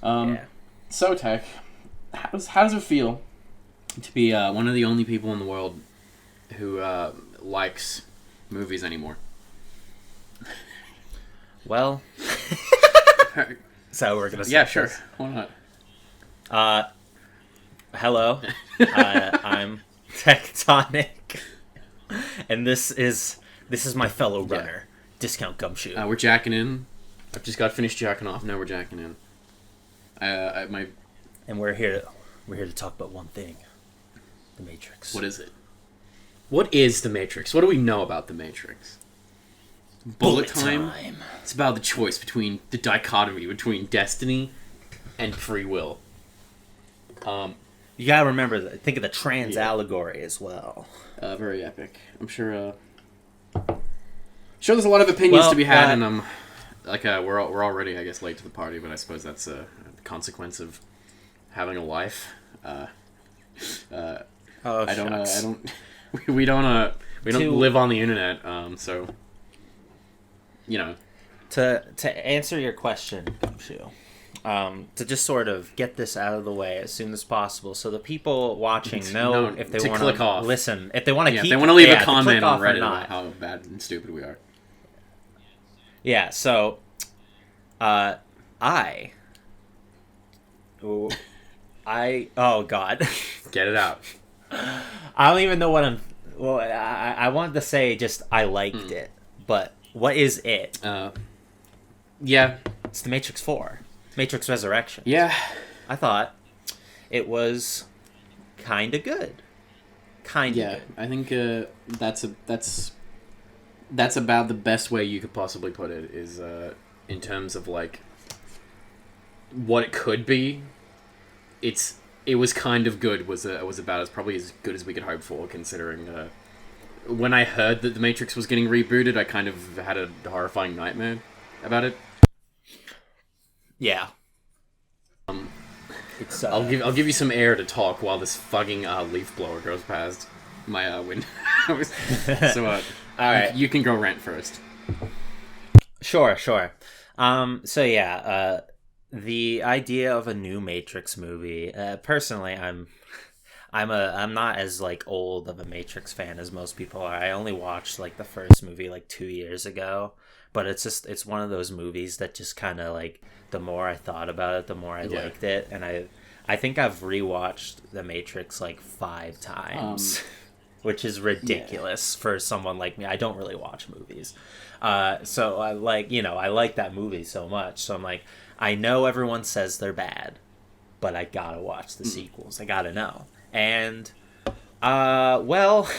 So, Tech, how does it feel to be one of the only people in the world who likes movies anymore? Well, so we're gonna start. Yeah, sure. Why not? Hello, I'm Tectonic, and this is my fellow runner, Discount Gumshoe. We're jacking in. I've just got finished jacking off. Now we're jacking in. And we're here to talk about one thing: The Matrix. What is it? What is The Matrix? What do we know about The Matrix? Bullet time. It's about the choice between the dichotomy between destiny and free will. You gotta remember, think of the trans allegory as well. Very epic. I'm sure. Sure, there's a lot of opinions to be had, and we're already, I guess, late to the party. But I suppose that's a consequence of having a life. We don't live on the internet. So, you know. To answer your question, Gumshoe. To just sort of get this out of the way as soon as possible, so the people watching know if they want to listen, if they want to if they want to leave a comment on Reddit about how bad and stupid we are. Yeah. So, oh God, get it out. I don't even know what I'm. Well, I wanted to say just I liked it, but what is it? Yeah, it's The Matrix 4. Matrix Resurrection. Yeah. I thought it was kind of good. Good. I think that's about the best way you could possibly put it, is in terms of like what it could be. It was kind of good, was about as probably as good as we could hope for, considering when I heard that The Matrix was getting rebooted, I kind of had a horrifying nightmare about it. Yeah. I'll give you some air to talk while this fucking leaf blower goes past my window. So, all right, you can go rant first. Sure. So yeah, the idea of a new Matrix movie. Personally, I'm not as like old of a Matrix fan as most people are. I only watched like the first movie like 2 years ago. But it's one of those movies that just kind of like, the more I thought about it, the more I liked it. And I think I've rewatched The Matrix like 5 times, which is ridiculous for someone like me. I don't really watch movies. So I like that movie so much. So I'm like, I know everyone says they're bad, but I gotta watch the sequels. I gotta know. And, well,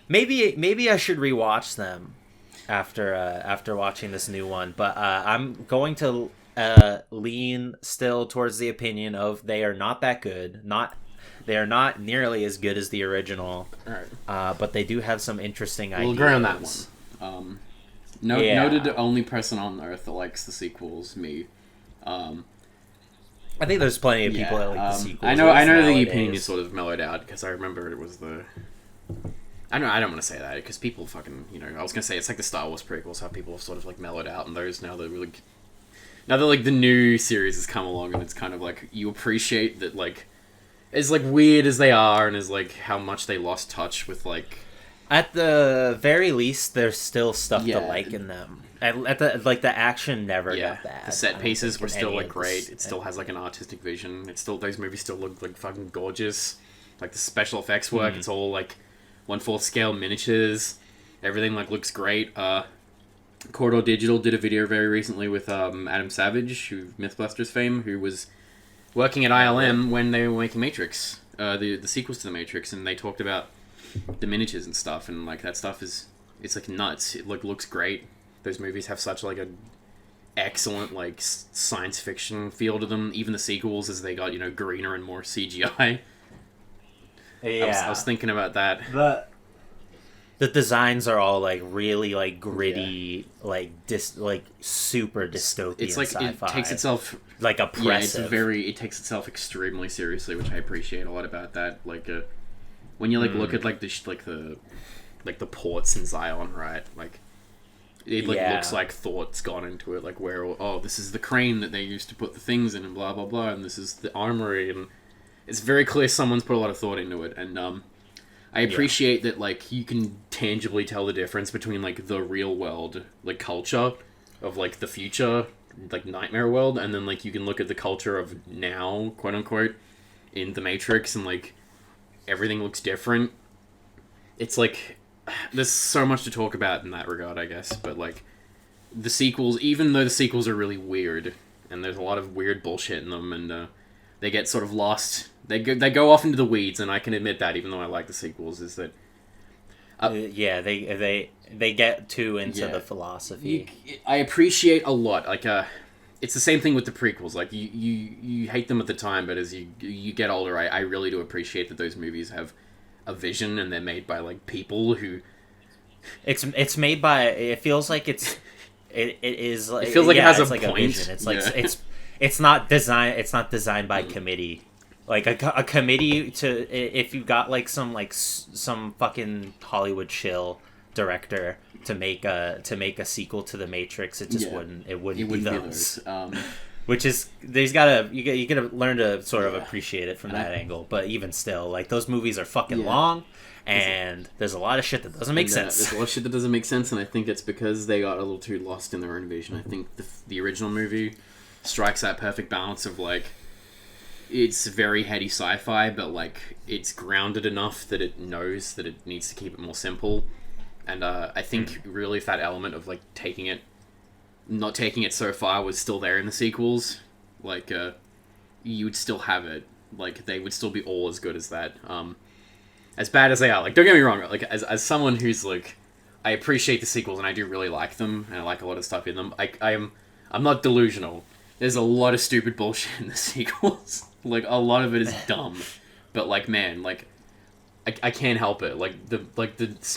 maybe I should rewatch them after watching this new one, but I'm going to lean still towards the opinion of they are not that good. They are not nearly as good as the original. All right. But they do have some interesting ideas. We'll agree on that one. Noted only person on earth that likes the sequels, me. I think there's plenty of people that like the sequels. I know the opinion is sort of mellowed out, because I remember it was the. I don't want to say that, because people fucking, I was going to say it's like the Star Wars prequels, how people have sort of like mellowed out, and those now that like the new series has come along, and it's kind of like you appreciate that, like, as like weird as they are, and as like how much they lost touch with, like, at the very least there's still stuff to like in them. At the action never got bad. The set pieces were still like great. It still has like an artistic vision. Those movies still look like fucking gorgeous. Like the special effects work, it's all like 1/4 scale miniatures. Everything like looks great. Corridor Digital did a video very recently with Adam Savage, who Mythbusters fame, who was working at ILM when they were making Matrix, the sequels to the Matrix, and they talked about the miniatures and stuff, and like that stuff it's like nuts. It looks great. Those movies have such like a excellent like science fiction feel to them. Even the sequels, as they got greener and more CGI. Yeah, I was thinking about that. The designs are all like really like gritty, like super dystopian. It's like sci-fi. It takes itself like oppressive. It takes itself extremely seriously, which I appreciate a lot about that. Like when you like look at like the ports in Zion, right? Like it like looks like thought's gone into it, like where this is the crane that they used to put the things in and blah blah blah, and this is the armory, and it's very clear someone's put a lot of thought into it. And I appreciate that like you can tangibly tell the difference between like the real world like culture of like the future like nightmare world, and then like you can look at the culture of now, quote unquote, in the Matrix, and like everything looks different. It's like there's so much to talk about in that regard, I guess, but like the sequels, even though the sequels are really weird and there's a lot of weird bullshit in them, and they get sort of lost, they go off into the weeds, and I can admit that, even though I like the sequels, is that they get too into the philosophy. I appreciate a lot, like it's the same thing with the prequels. Like you hate them at the time, but as you get older, I really do appreciate that those movies have a vision, and they're made by like people who it's made by, it feels like it is like, it feels like it has a like point. A vision. It's like it's not designed by committee, like a committee to, if you got like some fucking Hollywood chill director to make a sequel to the Matrix, it just wouldn't be those. Which is, you gotta learn to sort of appreciate it from that angle. But even still, like, those movies are fucking long, and there's a lot of shit that doesn't make sense. There's a lot of shit that doesn't make sense, and I think it's because they got a little too lost in their own vision. I think the original movie strikes that perfect balance of like, it's very heady sci-fi, but like it's grounded enough that it knows that it needs to keep it more simple. And I think really if that element of like not taking it so far was still there in the sequels, like you would still have it, like they would still be all as good as that. As bad as they are, like, don't get me wrong, like as someone who's like, I appreciate the sequels and I do really like them, and I like a lot of stuff in them. I'm not delusional. There's a lot of stupid bullshit in the sequels. Like a lot of it is dumb, but like, man, like I can't help it. Like the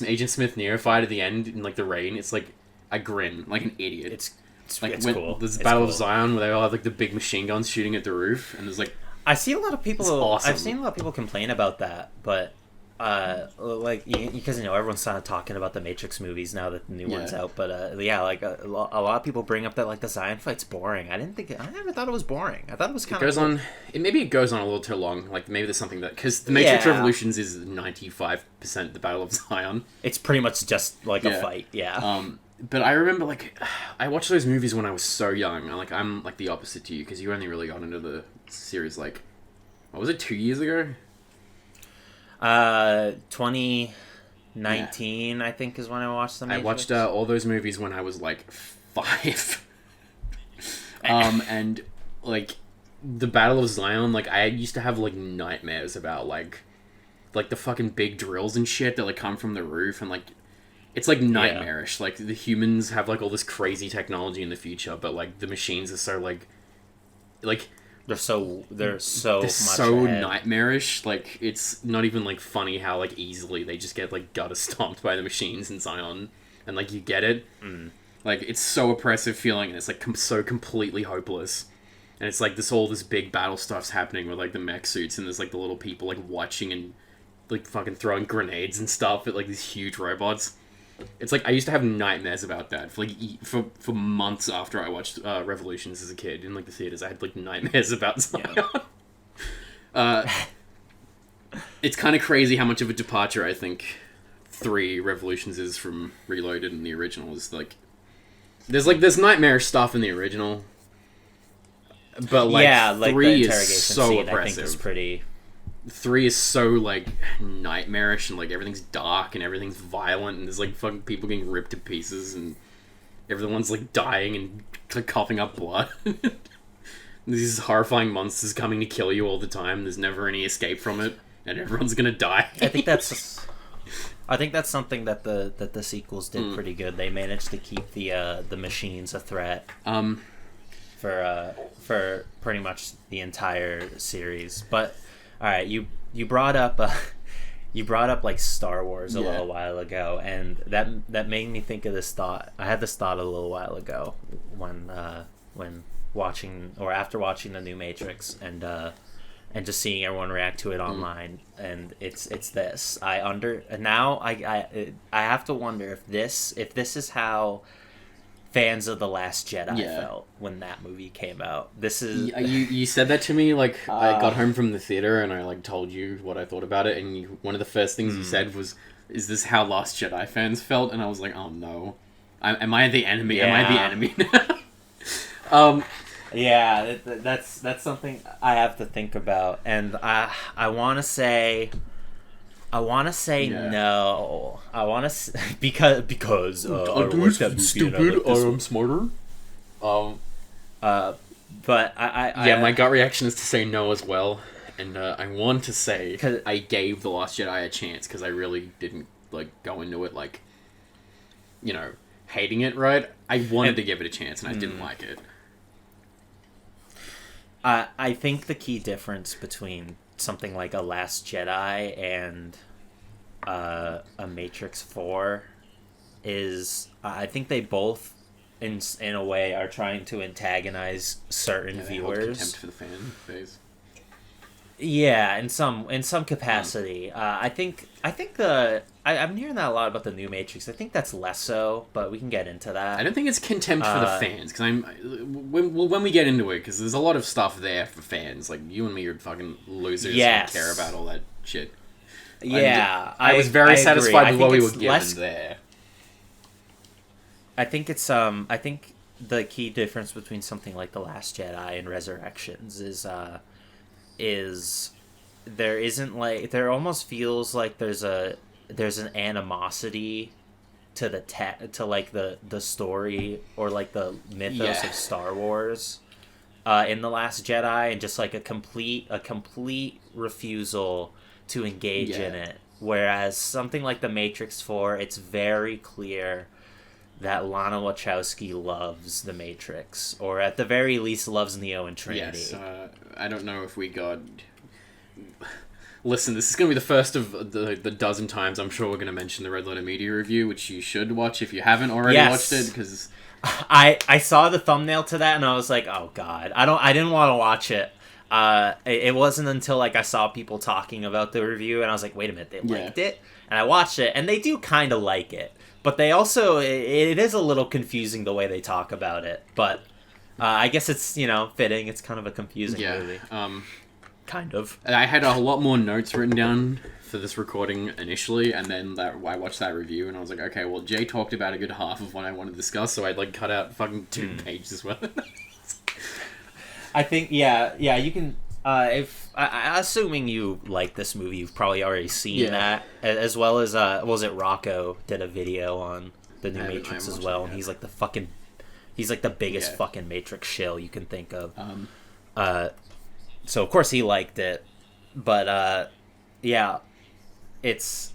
Agent Smith Neo fight at the end in like the rain, it's like I grin like an idiot. It's like it's when cool. there's the Battle of Zion where they all have like the big machine guns shooting at the roof, and there's like, I see a lot of people. Awesome. I've seen a lot of people complain about that, but like, because everyone's kind of talking about the Matrix movies now that the new one's out. But like a lot of people bring up that like the Zion fight's boring. I never thought it was boring. I thought it was kind of. It goes on. Maybe it goes on a little too long. Like maybe there's something that, because the Matrix Revolutions is 95% the Battle of Zion. It's pretty much just like a fight. Yeah. But I remember, like, I watched those movies when I was so young. And, like, I'm, like, the opposite to you, because you only really got into the series, like, what was it, 2 years ago? 2019, I think, is when I watched them. I watched all those movies when I was, like, 5. And, like, the Battle of Zion, like, I used to have, like, nightmares about, like, the fucking big drills and shit that, like, come from the roof, and, like, it's, like, nightmarish. Like, the humans have, like, all this crazy technology in the future, but, like, the machines are so, like... They're so ahead. nightmarish. Like, it's not even, like, funny how, like, easily they just get, like, gutter stomped by the machines in Zion. And, like, you get it. Like, it's so oppressive feeling, and it's, like, so completely hopeless. And it's, like, this big battle stuff's happening with, like, the mech suits, and there's, like, the little people, like, watching and, like, fucking throwing grenades and stuff at, like, these huge robots. It's like I used to have nightmares about that for months after I watched Revolutions as a kid in like the theaters. I had like nightmares about Zion. It's kind of crazy how much of a departure I think 3 Revolutions is from Reloaded, and the original is like there's nightmarish stuff in the original, but like 3 is so oppressive. I think is pretty. 3 is so, like, nightmarish, and, like, everything's dark, and everything's violent, and there's, like, fucking people getting ripped to pieces, and everyone's, like, dying and, like, coughing up blood. These horrifying monsters coming to kill you all the time. There's never any escape from it, and everyone's gonna die. I think that's something that the sequels did pretty good. They managed to keep the machines a threat. For pretty much the entire series, but. All right, you brought up like Star Wars a little while ago, and that made me think of this thought. I had this thought a little while ago when watching or after watching the new Matrix and just seeing everyone react to it online, and it's this. I have to wonder if this is how fans of The Last Jedi felt when that movie came out. This is you said that to me, like, I got home from the theater and I, like, told you what I thought about it, and one of the first things you said was, is this how Last Jedi fans felt? And I was like, oh no. Am I the enemy? Yeah. Am I the enemy now? Yeah, that's something I have to think about, and I want to say no. I want to because I watched that movie stupid. I'm smarter. But my gut reaction is to say no as well, and I want to say I gave The Last Jedi a chance because I really didn't like go into it like, you know, hating it. Right? I wanted to give it a chance, and I didn't like it. I think the key difference between something like a Last Jedi and a Matrix 4 is I think they both in a way are trying to antagonize certain viewers. Contempt for the fan base. Yeah, in some capacity. I'm hearing that a lot about the new Matrix. I think that's less so, but we can get into that. I don't think it's contempt for the fans, because when we get into it, because there's a lot of stuff there for fans. Like, you and me are fucking losers who care about all that shit. Yeah, I was very satisfied with what we were given there. I think it's I think the key difference between something like The Last Jedi and Resurrections is there isn't like there almost feels like there's an animosity to the story or like the mythos of Star Wars in The Last Jedi, and just like a complete refusal to engage in it, whereas something like The Matrix 4, it's very clear that Lana Wachowski loves The Matrix, or at the very least loves Neo and Trinity. Yes, I don't know if we got... Listen, this is going to be the first of the dozen times I'm sure we're going to mention the Red Letter Media review, which you should watch if you haven't already watched it, because... I saw the thumbnail to that and I was like, oh god, I didn't want to watch it. It wasn't until like I saw people talking about the review and I was like, wait a minute, they liked it? And I watched it, and they do kind of like it. But they also, it is a little confusing the way they talk about it. But I guess it's, fitting. It's kind of a confusing movie. Kind of. I had a lot more notes written down for this recording initially, and then I watched that review, and I was like, okay, well, Jay talked about a good half of what I wanted to discuss, so I'd like cut out fucking 2 pages worth. I think, you can... assuming you like this movie, you've probably already seen that, as well as Rocco did a video on the new Matrix as well, and he's like the biggest fucking Matrix shill you can think of. So of course he liked it, but it's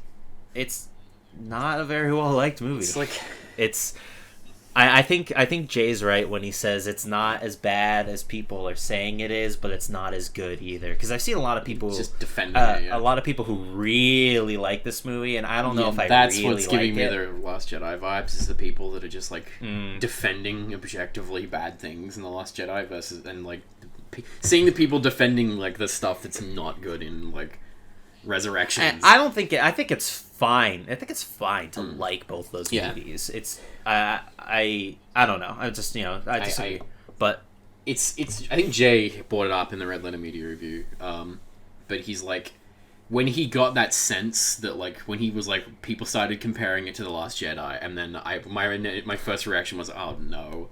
not a very well liked movie. It's like I think Jay's right when he says it's not as bad as people are saying it is, but it's not as good either. Because I've seen a lot of people just defending it. A lot of people who really like this movie, and I don't know if I that's really what's giving me the Last Jedi vibes. Is the people that are just like defending objectively bad things in the Last Jedi versus and like seeing the people defending like the stuff that's not good in like Resurrections. I don't think I think it's fine. I think it's fine to like both those movies. It's I don't know. I just I disagree. But it's I think Jay brought it up in the Red Letter Media review. But he's like, when he got that sense that like when he was like people started comparing it to The Last Jedi, and then my first reaction was, oh no,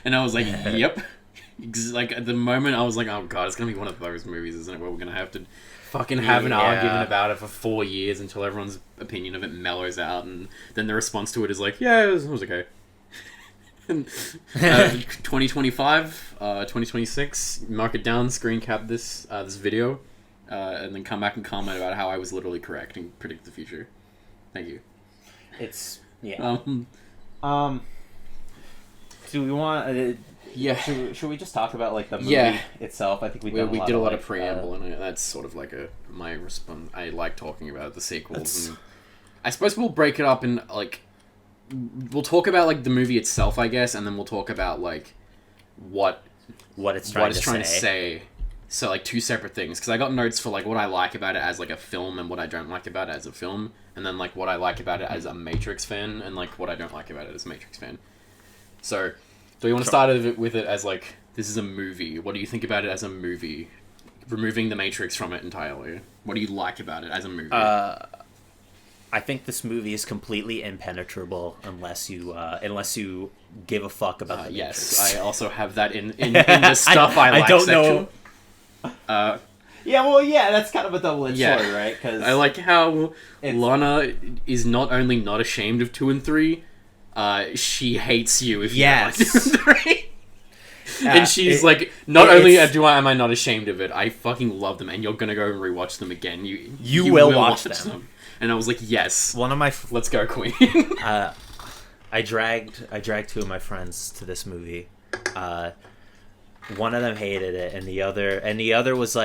and I was like, yep. Like at the moment I was like, oh god, it's gonna be one of those movies, isn't it, where we're gonna have to fucking have an argument about it for 4 years until everyone's opinion of it mellows out, and then the response to it is like, yeah, it was okay. And 2025, 2026, mark it down, screen cap this video, and then come back and comment about how I was literally correct and predict the future. Thank you. It's do we want should we just talk about like the movie itself? I think we did a lot of preamble, and that's sort of like my response. I like talking about the sequels, and I suppose we'll break it up in like we'll talk about like the movie itself, I guess, and then we'll talk about like what it's trying to say. So like 2 separate things, because I got notes for like what I like about it as like a film and what I don't like about it as a film, and then like what I like about it as a Matrix fan and like what I don't like about it as a Matrix fan. So, do you want to start with it as like, this is a movie? What do you think about it as a movie? Removing the Matrix from it entirely. What do you like about it as a movie? I think this movie is completely impenetrable unless you give a fuck about the Matrix. Yes, I also have that in the stuff I like I don't section. know. Yeah, that's kind of a double-edged sword, right? Cause I like how Lana is not only not ashamed of 2 and 3, she hates you if you don't like 2 and 3. And she's not only am I not ashamed of it, I fucking love them, and you're gonna go and rewatch them again. You will watch them. And I was like, yes. Let's go, Queen. I dragged 2 of my friends to this movie. One of them hated it, and the other was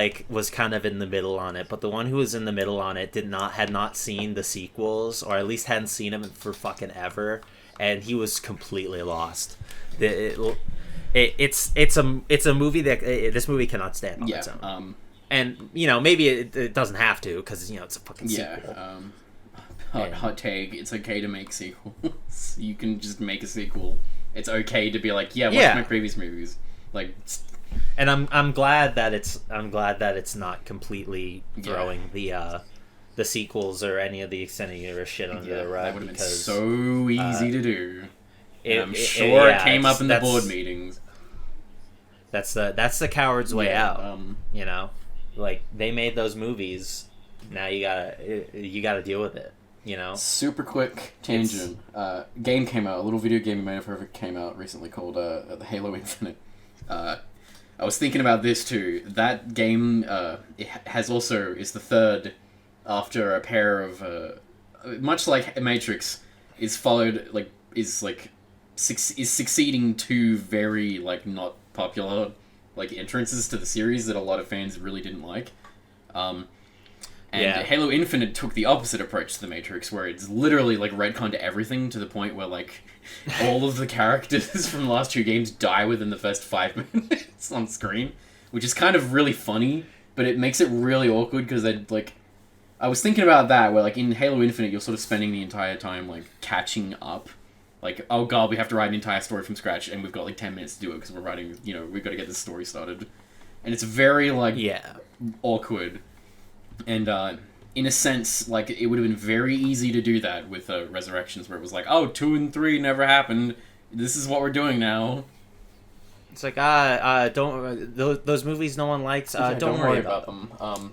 kind of in the middle on it. But the one who was in the middle on it had not seen the sequels, or at least hadn't seen them for fucking ever, and he was completely lost. It's a movie that this movie cannot stand on its own. And maybe it doesn't have to, because it's a fucking sequel. Hot take. It's okay to make sequels. You can just make a sequel. It's okay to be like, watch my previous movies. And I'm glad that it's not completely throwing the sequels or any of the extended universe shit under the rug. That would have been so easy to do. I'm sure it came up in the board meetings. That's the coward's way out. They made those movies. Now you gotta deal with it. Super quick tangent. Game came out. A little video game you may have heard came out recently called the Halo Infinite. I was thinking about this too. That game is the third after a pair of much like Matrix is succeeding to very not popular entrances to the series that a lot of fans really didn't like. Halo Infinite took the opposite approach to the Matrix, where it's literally retconned everything to the point where all of the characters from the last 2 games die within the first 5 minutes on screen, which is kind of really funny, but it makes it really awkward because I was thinking about that, where in Halo Infinite you're sort of spending the entire time catching up. Oh god, we have to write an entire story from scratch, and we've got 10 minutes to do it because we're writing, we've got to get this story started. And it's very awkward. And in a sense, it would have been very easy to do that with Resurrections, where it was 2 and 3 never happened. This is what we're doing now. It's don't those movies no one likes. Don't worry about them.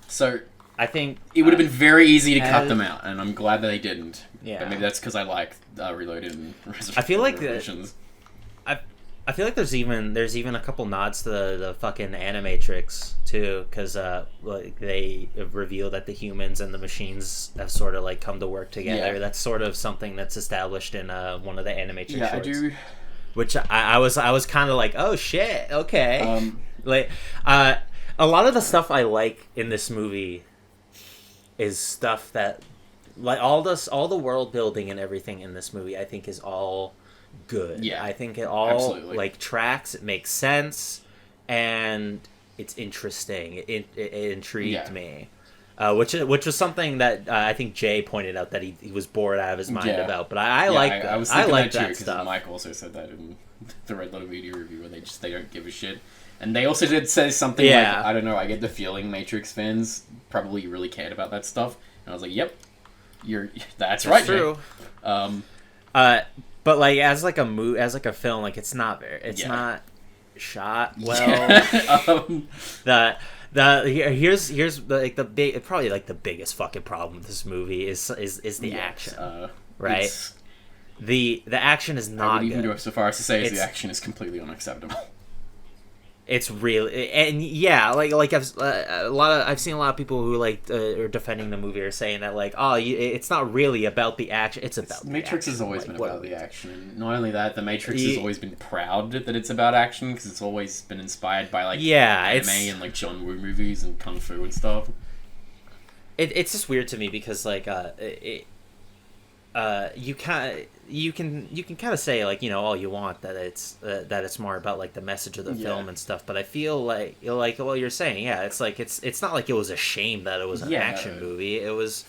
So I think it would have been very easy to cut them out, and I'm glad that they didn't. Yeah, but maybe that's because I like Reloaded and Resurrections. I feel like there's even a couple nods to the fucking Animatrix too, because they reveal that the humans and the machines have sort of come to work together. Yeah. That's sort of something that's established in one of the Animatrix shorts. I do. Which I was kind of oh shit, okay. A lot of the stuff I like in this movie is stuff that all the world building and everything in this movie I think is all good. Yeah, I think it all absolutely. Tracks. It makes sense, and it's interesting. It intrigued me, which was something that I think Jay pointed out that he was bored out of his mind about. But I like that. I was thinking that too, because Mike also said that in the Red Letter Media review, where they don't give a shit. And they also did say something I don't know, I get the feeling Matrix fans probably really cared about that stuff. And I was like, yep, that's right, true. But as a film, it's not not shot well. Here's the big, probably the biggest fucking problem with this movie is the action, right? The action is not. I would even go so far as to say the action is completely unacceptable. It's really, and I've seen a lot of people who are defending the movie or saying that it's not really about the action, it's about Matrix has always been about the action, and not only that, the Matrix has always been proud that it's about action, because it's always been inspired by anime and John Woo movies and kung fu and stuff. It's just weird to me because you can kind of say all you want that it's more about the message of the film and stuff, but I feel like you're saying it's not like it was a shame that it was an action movie. It was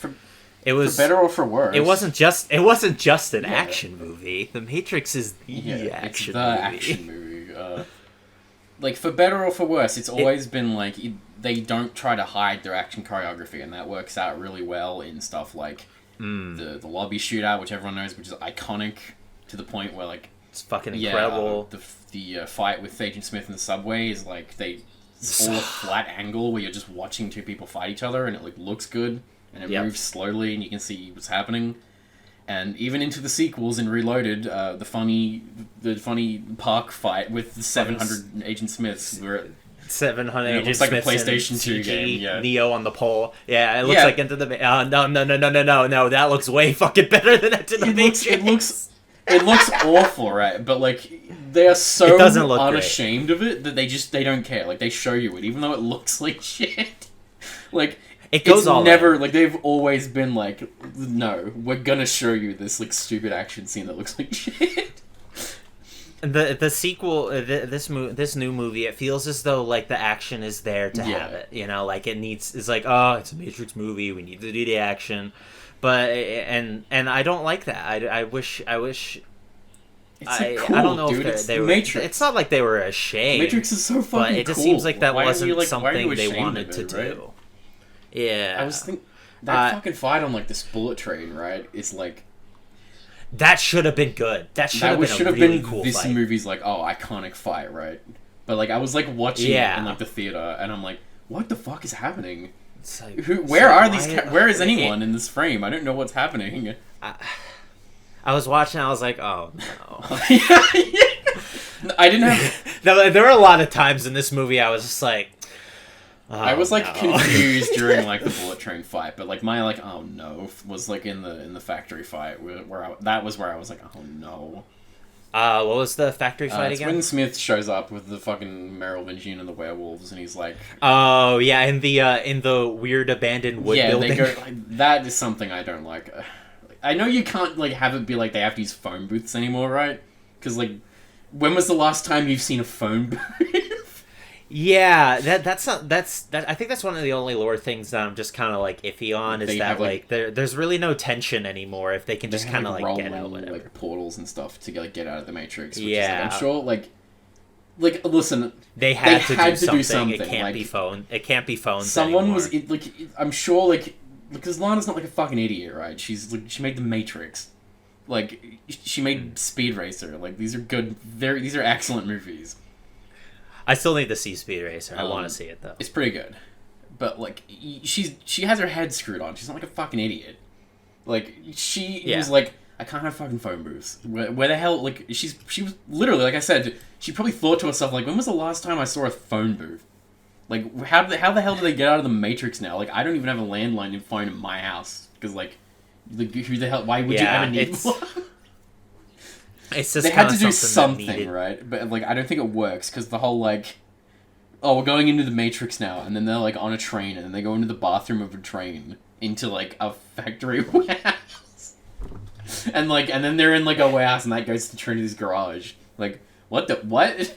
It was for better or for worse. It wasn't just an action movie. The Matrix is the action movie. Action movie. Like for better or for worse, it's always been like they don't try to hide their action choreography, and that works out really well in stuff like the Lobby Shootout, which everyone knows, which is iconic to the point where like it's fucking incredible. The fight with Agent Smith in the subway is like it's all a flat angle where you're just watching two people fight each other, and it like looks good. And it moves slowly, and you can see what's happening. And even into the sequels in Reloaded, the funny park fight with the 700 Agent Smiths, where 700 Agent Smiths, it looks like a PlayStation 2 game. Yeah. Neo on the pole. Yeah, it looks like Into the no, that looks way fucking better than Into the Matrix. It looks awful, right? But like they are so unashamed of it that they don't care. Like they show you it, even though it looks like shit. Like. It goes all never like they've always been like, no, we're gonna show you this like stupid action scene that looks like shit. The sequel, this new movie, it feels as though like the action is there to have it. You know, like it's like, oh, it's a Matrix movie, we need to do the action, but and I don't like that. I wish. It's cool, I don't know dude. if they were. Matrix. It's not like they were ashamed. Matrix is so fucking cool. But it just seems like that wasn't like, something they wanted to do. Right? Yeah, I was thinking that fucking fight on like this bullet train, right? It's like that should have been good. That should have been a really cool this fight. movie's like iconic fight, right? But like I was like watching it in like the theater, and I'm like, what the fuck is happening? Like, where are these? Where is anyone in this frame? I don't know what's happening. I was watching. I was like, oh no. I didn't have. There were a lot of times in this movie I was just like. Oh, I was like confused during like the bullet train fight, but like my like oh no was like in the factory fight where that was where I was like oh no. What was the factory fight it's again? when Smith shows up with the fucking Merovingian and the werewolves, and he's like, oh yeah, in the weird abandoned wood building. They go, like, that is something I don't like. I know you can't like have it be like they have to use phone booths anymore, right? Because like, when was the last time you've seen a phone booth? Yeah, that's I think that's one of the only lore things that I'm just kind of like iffy on is that like there's really no tension anymore if they can just kind of like get out whatever like portals and stuff to like get out of the Matrix. Which is, like, I'm sure like listen, they had to do something. It can't like, be phone. It can't be phones. Someone anymore. was like I'm sure like because Lana's not like a fucking idiot, right? She's like she made the Matrix. Like she made Speed Racer. Like these are good. These are excellent movies. I still need to see Speed Racer. I want to see it though. It's pretty good, but like she has her head screwed on. She's not like a fucking idiot. Like she was like, I can't have fucking phone booths. Where the hell? Like she was literally like I said. She probably thought to herself like, when was the last time I saw a phone booth? Like how the hell do they get out of the Matrix now? Like I don't even have a landline phone in my house because like who the hell? Why would you ever need one? It's just they had to do something, right? But like, I don't think it works because the whole like, oh, we're going into the Matrix now, and then they're like on a train, and then they go into the bathroom of a train into like a factory warehouse, and then they're in like a warehouse, and that goes to Trinity's garage. Like, what? What?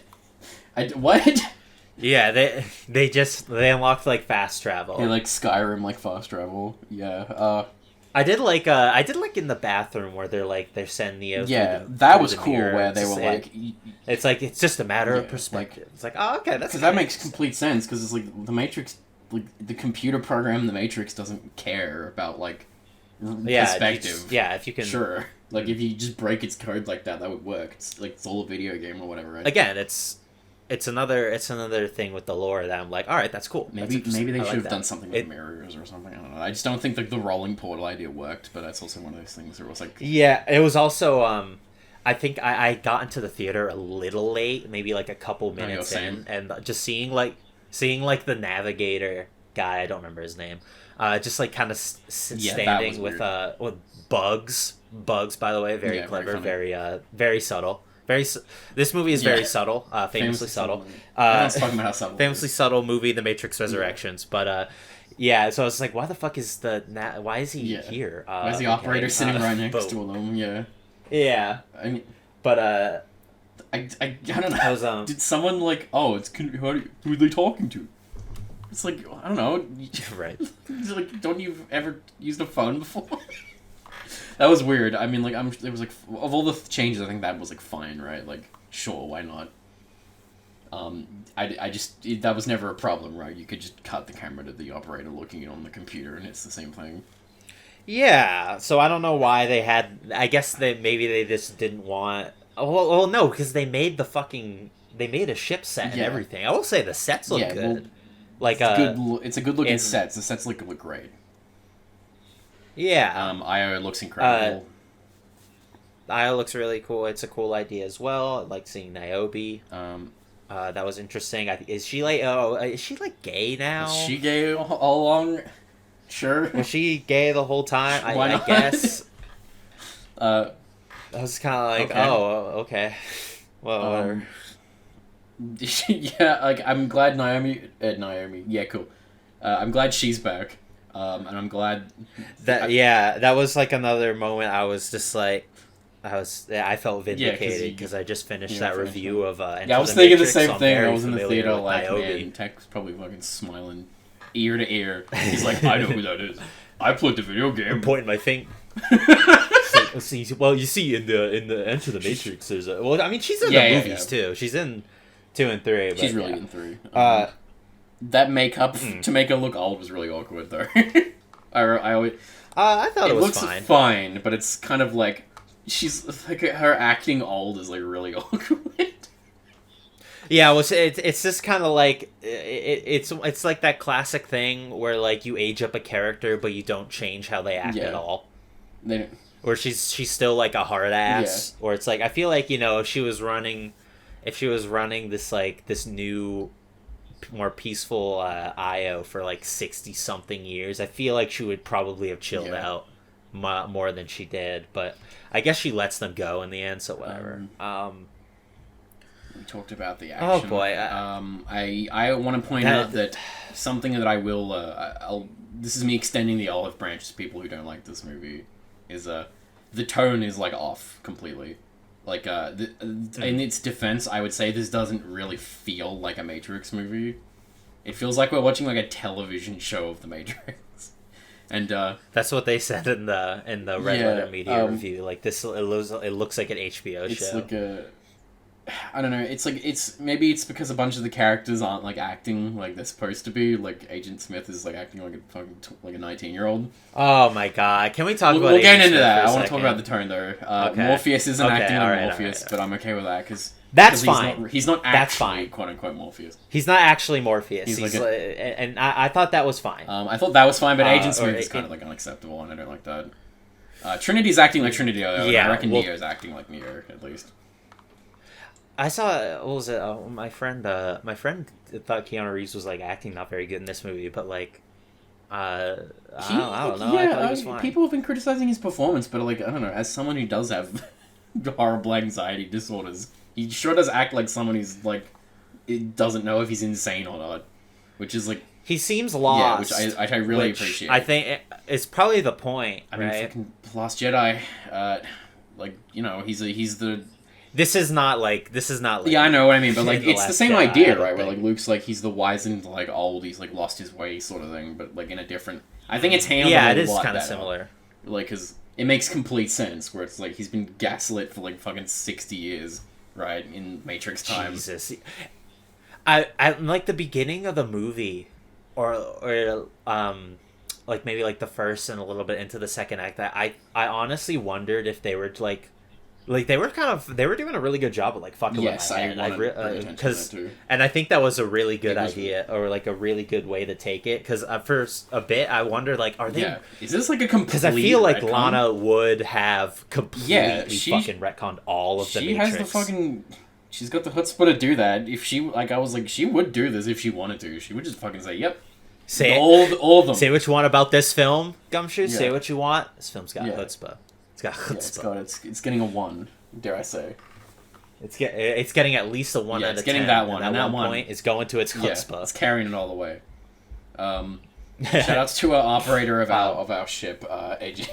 Yeah, they unlocked like fast travel. They like Skyrim like fast travel. Yeah. I did like in the bathroom where they're sending Neo. Yeah, that was cool. Where they were like, it's just a matter of perspective. Like, it's like, oh, okay, that's because that makes complete sense. Because it's like the Matrix, like the computer program in the Matrix doesn't care about like perspective. If you can, sure. Like if you just break its code like that would work. It's all a video game or whatever. Right? Again, it's another thing with the lore that I'm like, all right, that's cool. Maybe they should have done something with mirrors or something. I don't know. I just don't think the rolling portal idea worked, but that's also one of those things where it was like... Yeah, it was also... I think I got into the theater a little late, maybe like a couple minutes in, and just seeing the navigator guy, I don't remember his name, just like kind of standing with Bugs. Bugs, by the way, very clever, very subtle. This movie is very subtle, famously subtle. Everyone's talking about how subtle. Famously subtle movie, The Matrix Resurrections. But so I was like, why the fuck is why is he here? Why is the operator sitting right next to him? Yeah. Yeah. I mean, but I don't know. Did someone like? Oh, who are they talking to? It's like, I don't know. Right. It's like, don't you ever used a phone before? That was weird. I mean, like, it was like, of all the changes, I think that was like fine, right? Like, sure, why not? I just, that was never a problem, right? You could just cut the camera to the operator looking it on the computer, and it's the same thing. Yeah, so I don't know why they had. I guess maybe they just didn't want. Well, no, because they made a ship set and everything. I will say the sets look good. Well, like it's a good looking set. The sets look great. Yeah. Io looks incredible. Io looks really cool. It's a cool idea as well. I like seeing Niobe. That was interesting. Is she like gay now? Is she gay all along? Sure. Was she gay the whole time? I guess. I was kind of like, okay. Oh, okay. Well, yeah, like, I'm glad Naomi. Yeah, cool. I'm glad she's back. And I'm glad that was like another moment. I was just like, I felt vindicated because I just finished that review of. I was thinking the same thing. I was in the theater like, man, Tech's probably fucking smiling ear to ear. He's like, I know who that is. I played the video game. I'm pointing my finger. Well, you see in the Enter the Matrix, there's a. Well, I mean, she's in the movies too. She's in 2 and 3. But she's really in 3. That makeup to make her look old was really awkward, though. I thought it was looks fine, but it's kind of like she's like her acting old is like really awkward. Yeah, well, it's just kind of like it's like that classic thing where like you age up a character but you don't change how they act at all. Or she's still like a hard ass, or it's like I feel like, you know, if she was running this new more peaceful Io for like 60 something years, I feel like she would probably have chilled out more than she did, but I guess she lets them go in the end, so whatever. We talked about the action. Oh boy! I want to point out that something that I will. This is me extending the olive branch to people who don't like this movie. Is the tone is like off completely. Like in its defense, I would say this doesn't really feel like a Matrix movie. It feels like we're watching like a television show of the Matrix. And that's what they said in the Red Letter Media review. Like this, it looks like an HBO show. It's like I don't know. Maybe it's because a bunch of the characters aren't like acting like they're supposed to be. Like Agent Smith is like acting like a fucking like a 19-year-old. Oh my god! Can we talk about? We'll get into that. I want to talk about the tone though. Morpheus isn't acting like Morpheus, but I'm okay with that because that's fine. He's not actually quote unquote Morpheus. He's not actually Morpheus. And I thought that was fine. I thought that was fine, but Agent Smith is kind of like unacceptable, and I don't like that. Trinity's acting like Trinity, though. I reckon Neo's acting like Neo at least. I saw, what was it? My friend thought Keanu Reeves was like acting not very good in this movie, but like, I don't know. I thought he was fine. People have been criticizing his performance, but like, I don't know. As someone who does have horrible anxiety disorders, he sure does act like someone who's like, it doesn't know if he's insane or not, which is like. He seems lost. Yeah, which I really appreciate. I think it's probably the point. I mean, fucking Last Jedi, like, you know, he's the. This is not like. Yeah, I know what I mean, but like it's the same idea, right? Where like Luke's like he's the wise and like old, he's like lost his way, sort of thing, but like in a different. I think it's handled. Yeah, it is kind of similar. Like, cause it makes complete sense where it's like he's been gaslit for like fucking 60 years, right? In Matrix time. Jesus, I like the beginning of the movie, or like maybe like the first and a little bit into the second act. I honestly wondered if they were like they were doing a really good job of like fucking with my head. And I think that was a really good idea, or like a really good way to take it. Because for a bit I wondered like, are they? Yeah. Is this like a complete? Because I feel like Lana would have completely fucking retconned all of the Matrix. She has the fucking. She's got the chutzpah to do that. If she I was like, she would do this if she wanted to. She would just fucking say, "Yep." Say all of them. Say what you want about this film, Gumshoe. Yeah. Say what you want. This film's got chutzpah. It's got chutzpah. Yeah, it's getting a 1, dare I say. It's getting at least a 1 out of 10. It's getting that one. And that one point is going to its chutzpah. Yeah, it's carrying it all the way. Shoutouts to our operator of our ship, AJ.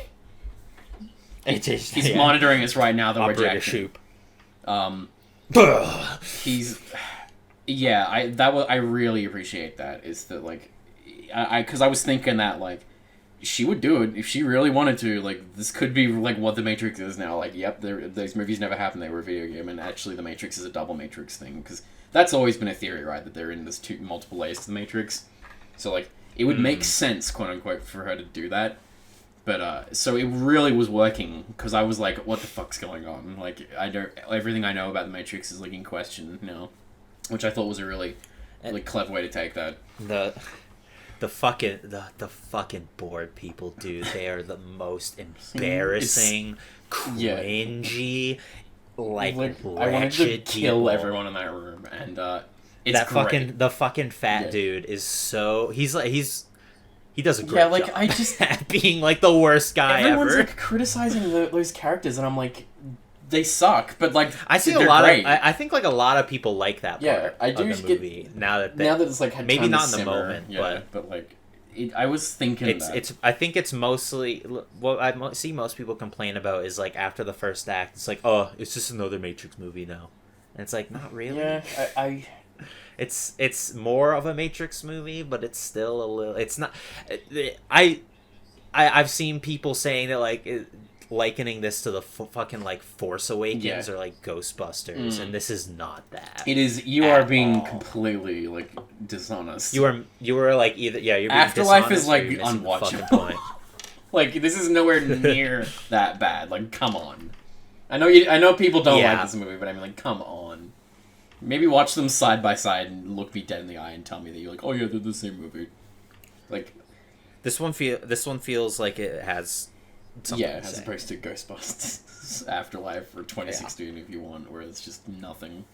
He's monitoring us right now. That we're jacking. He's. Yeah, I really appreciate that. Is that like, because I was thinking that like, she would do it if she really wanted to. Like, this could be like what the Matrix is now. Like, yep, those movies never happened. They were a video game, and actually, the Matrix is a double Matrix thing. Because that's always been a theory, right? That they're in this multiple layers to the Matrix. So like, it would make sense, quote unquote, for her to do that. But so it really was working because I was like, what the fuck's going on? Like, everything I know about the Matrix is like in question now, which I thought was a really clever way to take that. The fucking bored people, dude. They are the most embarrassing, cringy, like I wanted to kill people. everyone in that room, and it's that great. The fucking fat dude is so he does a great job I just at being like the worst guy everyone's ever. like criticizing those characters, and I'm like, they suck, but like I see a lot of I think like a lot of people like that part I do of the movie now that it's like had maybe time not to in the simmer, moment, but like I was thinking I think it's mostly what I see most people complain about is like after the first act it's like, oh, it's just another Matrix movie now, and it's like, not really. I it's more of a Matrix movie, but it's still a little. It's not. I've seen people saying that like likening this to the fucking like Force Awakens or like Ghostbusters, and this is not that. It is. You are being completely like dishonest. You are like either you're being Afterlife is like unwatchable. Like, this is nowhere near that bad. Like, come on. I know people don't like this movie, but I mean, like, come on. Maybe watch them side by side and look me dead in the eye and tell me that you're like, oh yeah, they're the same movie. Like, this one feels like it has something to as say. opposed to Ghostbusters Afterlife or 2016 if you want, where it's just nothing.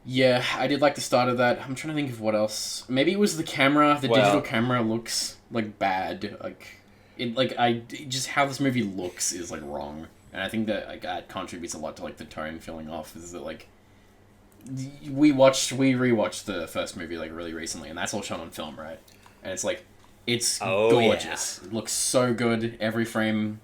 Yeah, I did like the start of that. I'm trying to think of what else. Maybe it was the camera. The digital camera looks like bad. Just how this movie looks is like wrong. And I think that like that contributes a lot to like the tone feeling off. Is that like we rewatched the first movie like really recently, and that's all shot on film, right? And it's like it's gorgeous. Yeah. It looks so good. Every frame,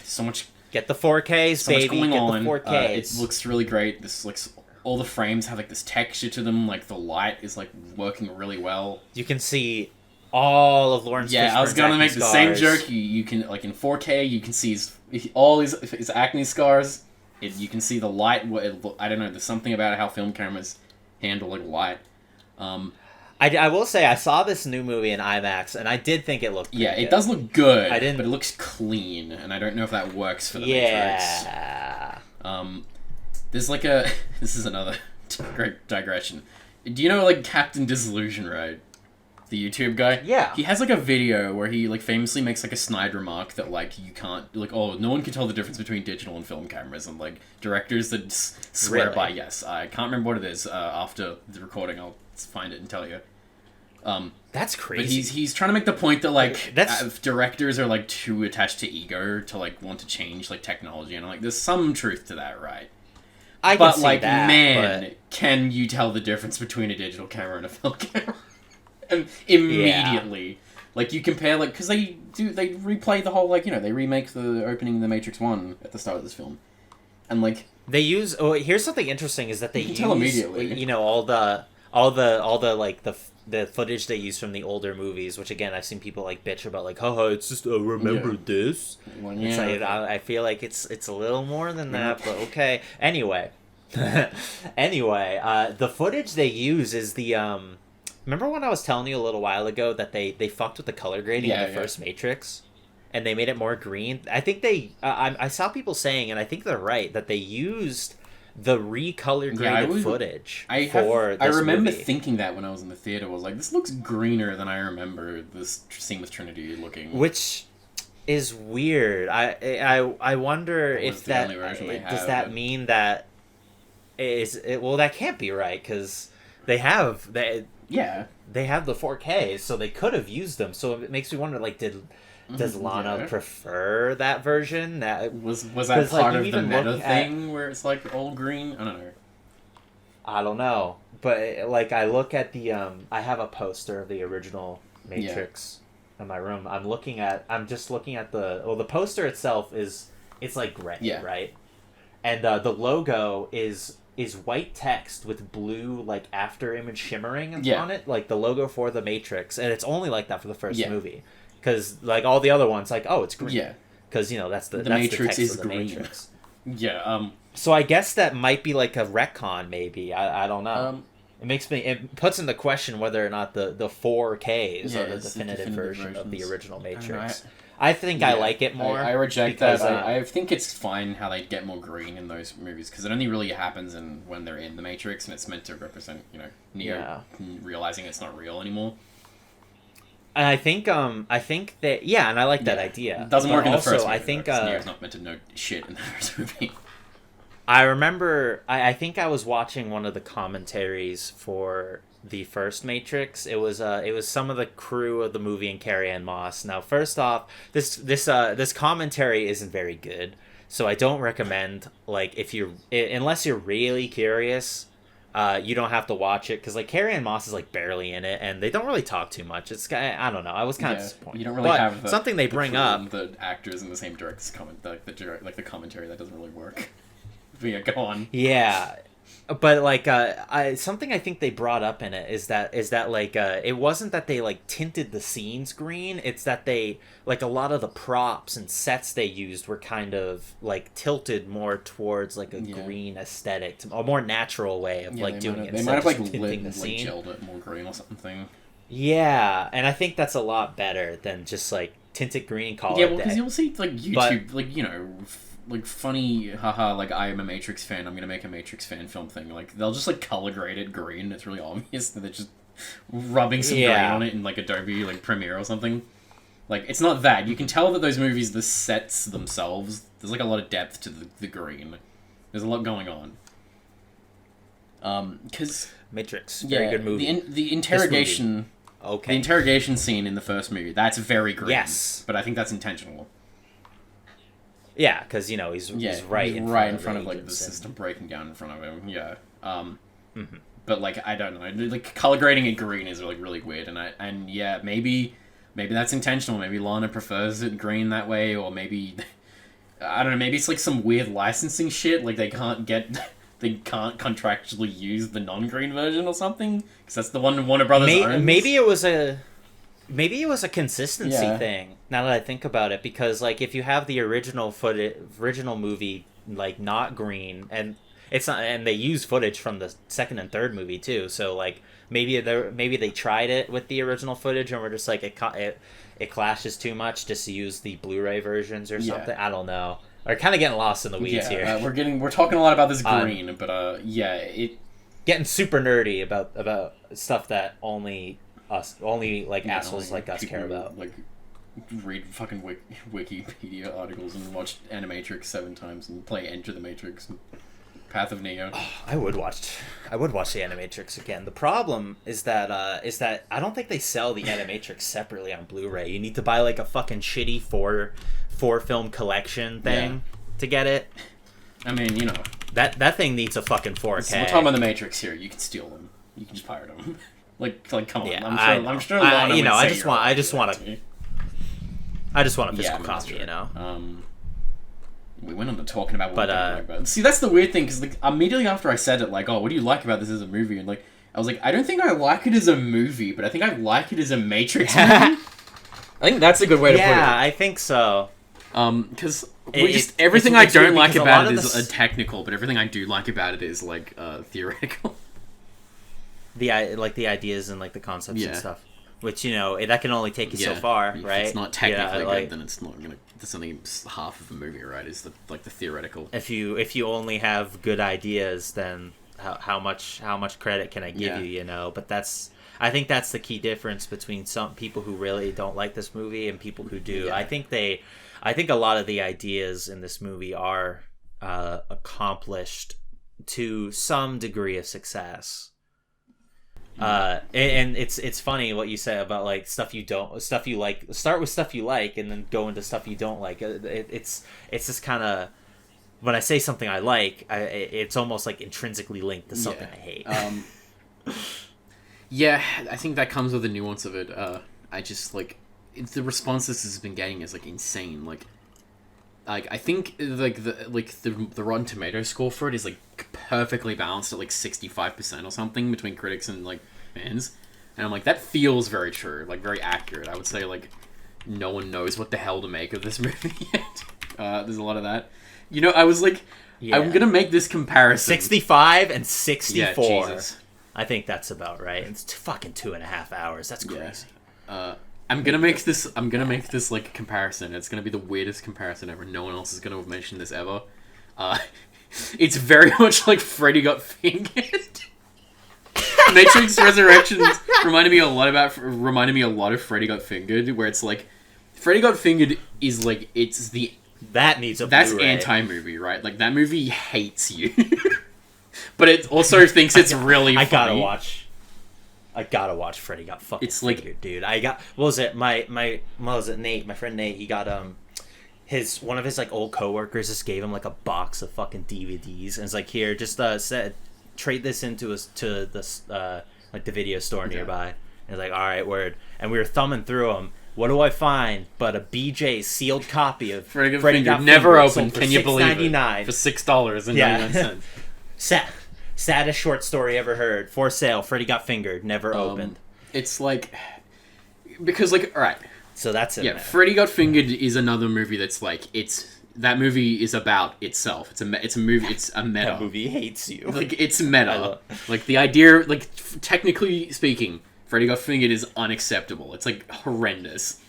so much. Get the 4Ks, baby. Get the 4Ks. It looks really great. This looks. All the frames have like this texture to them. Like the light is like working really well. You can see all of Lawrence. Yeah, I was gonna make the same joke. You can like in 4K, you can see all his acne scars. You can see the light. I don't know. There's something about how film cameras handle like light. I will say I saw this new movie in IMAX, and I did think it looked. Yeah, it does look good. But it looks clean, and I don't know if that works for the Matrix. There's like this is another great digression. Do you know like Captain Disillusion, right? The YouTube guy? Yeah. He has like a video where he like famously makes like a snide remark that like you can't like, oh, no one can tell the difference between digital and film cameras, and like directors that swear by I can't remember what it is. After the recording I'll find it and tell you. That's crazy. But he's trying to make the point that like directors are like too attached to ego to like want to change like technology, and like there's some truth to that, right? But can you tell the difference between a digital camera and a film camera? And immediately, like you compare, like because they replay the whole like they remake the opening of The Matrix 1 at the start of this film, and like they use. Oh, here's something interesting is that they use tell immediately. All the like the footage they use from the older movies, which again I've seen people like bitch about, like, haha, it's just remember this. Well, yeah, it's like, I feel like it's a little more than that, but okay. Anyway, the footage they use is the remember when I was telling you a little while ago that they fucked with the color grading in the first Matrix, and they made it more green? I think I saw people saying, and I think they're right, that they used the recolor graded footage I remember thinking that when I was in the theater, I was like, this looks greener than I remember this scene with Trinity looking. Which is weird. I wonder if that does that mean that well, that can't be right, because they have the 4Ks, so they could have used them. So it makes me wonder, like, does Lana prefer that version? That was that part of the meta thing where it's like all green? I don't know. But like I look at the I have a poster of the original Matrix in my room. I'm just looking at the poster itself it's like gray, right? And the logo is is white text with blue like after image shimmering Yeah. on it, like the logo for the Matrix, and it's only like that for the first Yeah. movie, because like all the other ones, like, oh, it's green. Yeah. Because that's the Matrix text is of the green. Matrix. Yeah. So I guess that might be like a retcon, maybe. I don't know. It puts into question whether or not the 4Ks are the definitive version of the original Matrix. I think I like it more. I reject because, that. I think it's fine how they get more green in those movies, because it only really happens when they're in the Matrix, and it's meant to represent, Neo realizing it's not real anymore. And I think that, yeah, and I like that idea. It doesn't work in the first movie. I think Neo's not meant to know shit in the first movie. I remember, I think I was watching one of the commentaries for the first Matrix. It was some of the crew of the movie and Carrie-Anne Moss. Now, first off, this commentary isn't very good, so I don't recommend, like, unless you're really curious, you don't have to watch it, because like Carrie-Anne Moss is like barely in it, and they don't really talk too much. I don't know. I was kind of disappointed. You don't really have something they bring up. The actors in the same director's the commentary that doesn't really work. But yeah, go on. Yeah, but like something I think they brought up in it is that like it wasn't that they like tinted the scenes green. It's that they, like, a lot of the props and sets they used were kind of like tilted more towards like a green aesthetic, a more natural way of doing it. They might have like gelled it more green or something. Yeah, and I think that's a lot better than just like tinted green color. Yeah, well, because you'll see like YouTube, like funny, haha, like, I am a Matrix fan, I'm gonna make a Matrix fan film thing. Like, they'll just like color grade it green. It's really obvious that they're just rubbing some green on it in like Adobe like Premiere or something. Like, it's not that. You can tell that those movies, the sets themselves, there's like a lot of depth to the green. There's a lot going on. Because Matrix, very good movie. The interrogation. Okay. The interrogation scene in the first movie, that's very green. Yes. But I think that's intentional. Yeah, because he's right in front of like the system breaking down in front of him. Yeah. But like, I don't know, like color grading it green is like really weird, and maybe that's intentional. Maybe Lana prefers it green that way, or maybe I don't know. Maybe it's like some weird licensing shit. Like they can't contractually use the non-green version or something, because that's the one Warner Brothers owns. Maybe it was a consistency thing, now that I think about it, because like if you have the original movie like not green, and it's not, and they use footage from the second and third movie too, so like maybe they tried it with the original footage and were just like it clashes too much, just to use the Blu-ray versions or something. I don't know. We're kind of getting lost in the weeds here. We're talking a lot about this green, but getting super nerdy about stuff that only like assholes like us care about. Like, read fucking Wikipedia articles and watch Animatrix 7 times and play Enter the Matrix and Path of Neo. I would watch the Animatrix again. The problem is that I don't think they sell the Animatrix separately on Blu-ray. You need to buy like a fucking shitty four film collection thing to get it. I mean, that thing needs a fucking 4K. We're talking about the Matrix here. You can steal them. You can just pirate them. Like, come on. Yeah, I'm sure. Lana would I say just want a physical copy. We went on to talking about what we like about it. See, that's the weird thing, because like, immediately after I said it, like, oh, what do you like about this as a movie? And like, I was like, I don't think I like it as a movie, but I think I like it as a Matrix movie. I think that's a good way to put it. Yeah, I think so. Because everything I don't like about it is technical, but everything I do like about it is like theoretical. The ideas and like the concepts and stuff, which that can only take you so far, right? If it's not technically good, then it's not gonna. That's only half of a movie, right? Is the theoretical. If you only have good ideas, then how much credit can I give you? But I think that's the key difference between some people who really don't like this movie and people who do. I think a lot of the ideas in this movie are accomplished to some degree of success. And it's funny what you say about like stuff you like. Start with stuff you like and then go into stuff you don't like. It's just kind of, when I say something I like, it's almost like intrinsically linked to something I hate. Yeah, I think that comes with the nuance of it. I just like the response this has been getting is like insane. Like like I think the Rotten Tomatoes score for it is like perfectly balanced at like 65% or something between critics and like fans, and I'm like, that feels very true, like very accurate. I would say like no one knows what the hell to make of this movie yet. There's a lot of that. I was like, I'm gonna make this comparison. 65 and 64. Yeah, Jesus. I think that's about right. It's fucking 2.5 hours. That's crazy. Yeah. I'm gonna make this like comparison. It's gonna be the weirdest comparison ever. No one else is gonna have mentioned this ever. It's very much like Freddy Got Fingered. Matrix Resurrections reminded me a lot of Freddy Got Fingered, where it's like Freddy Got Fingered is like that's Blu-ray. anti-movie, right? Like that movie hates you, but it also thinks it's really funny. I gotta watch Freddy Got Fucking It's like, Fingered, dude. What was it? Nate, my friend Nate, he got one of his like old coworkers just gave him like a box of fucking DVDs and it's like, here, just trade this into the video store nearby. And it's like, all right, word. And we were thumbing through them. What do I find but a BJ sealed copy of Freddy Got Fingered, never opened? Can you believe it? For $6.99. Saddest short story ever heard. For sale. Freddy Got Fingered. Never opened. It's like, because like, all right. So that's it. Yeah, man. Freddy Got Fingered is another movie that's like, that movie is about itself. It's a movie. It's a meta. That movie hates you. Like, it's meta. Like the idea, like technically speaking, Freddy Got Fingered is unacceptable. It's like horrendous.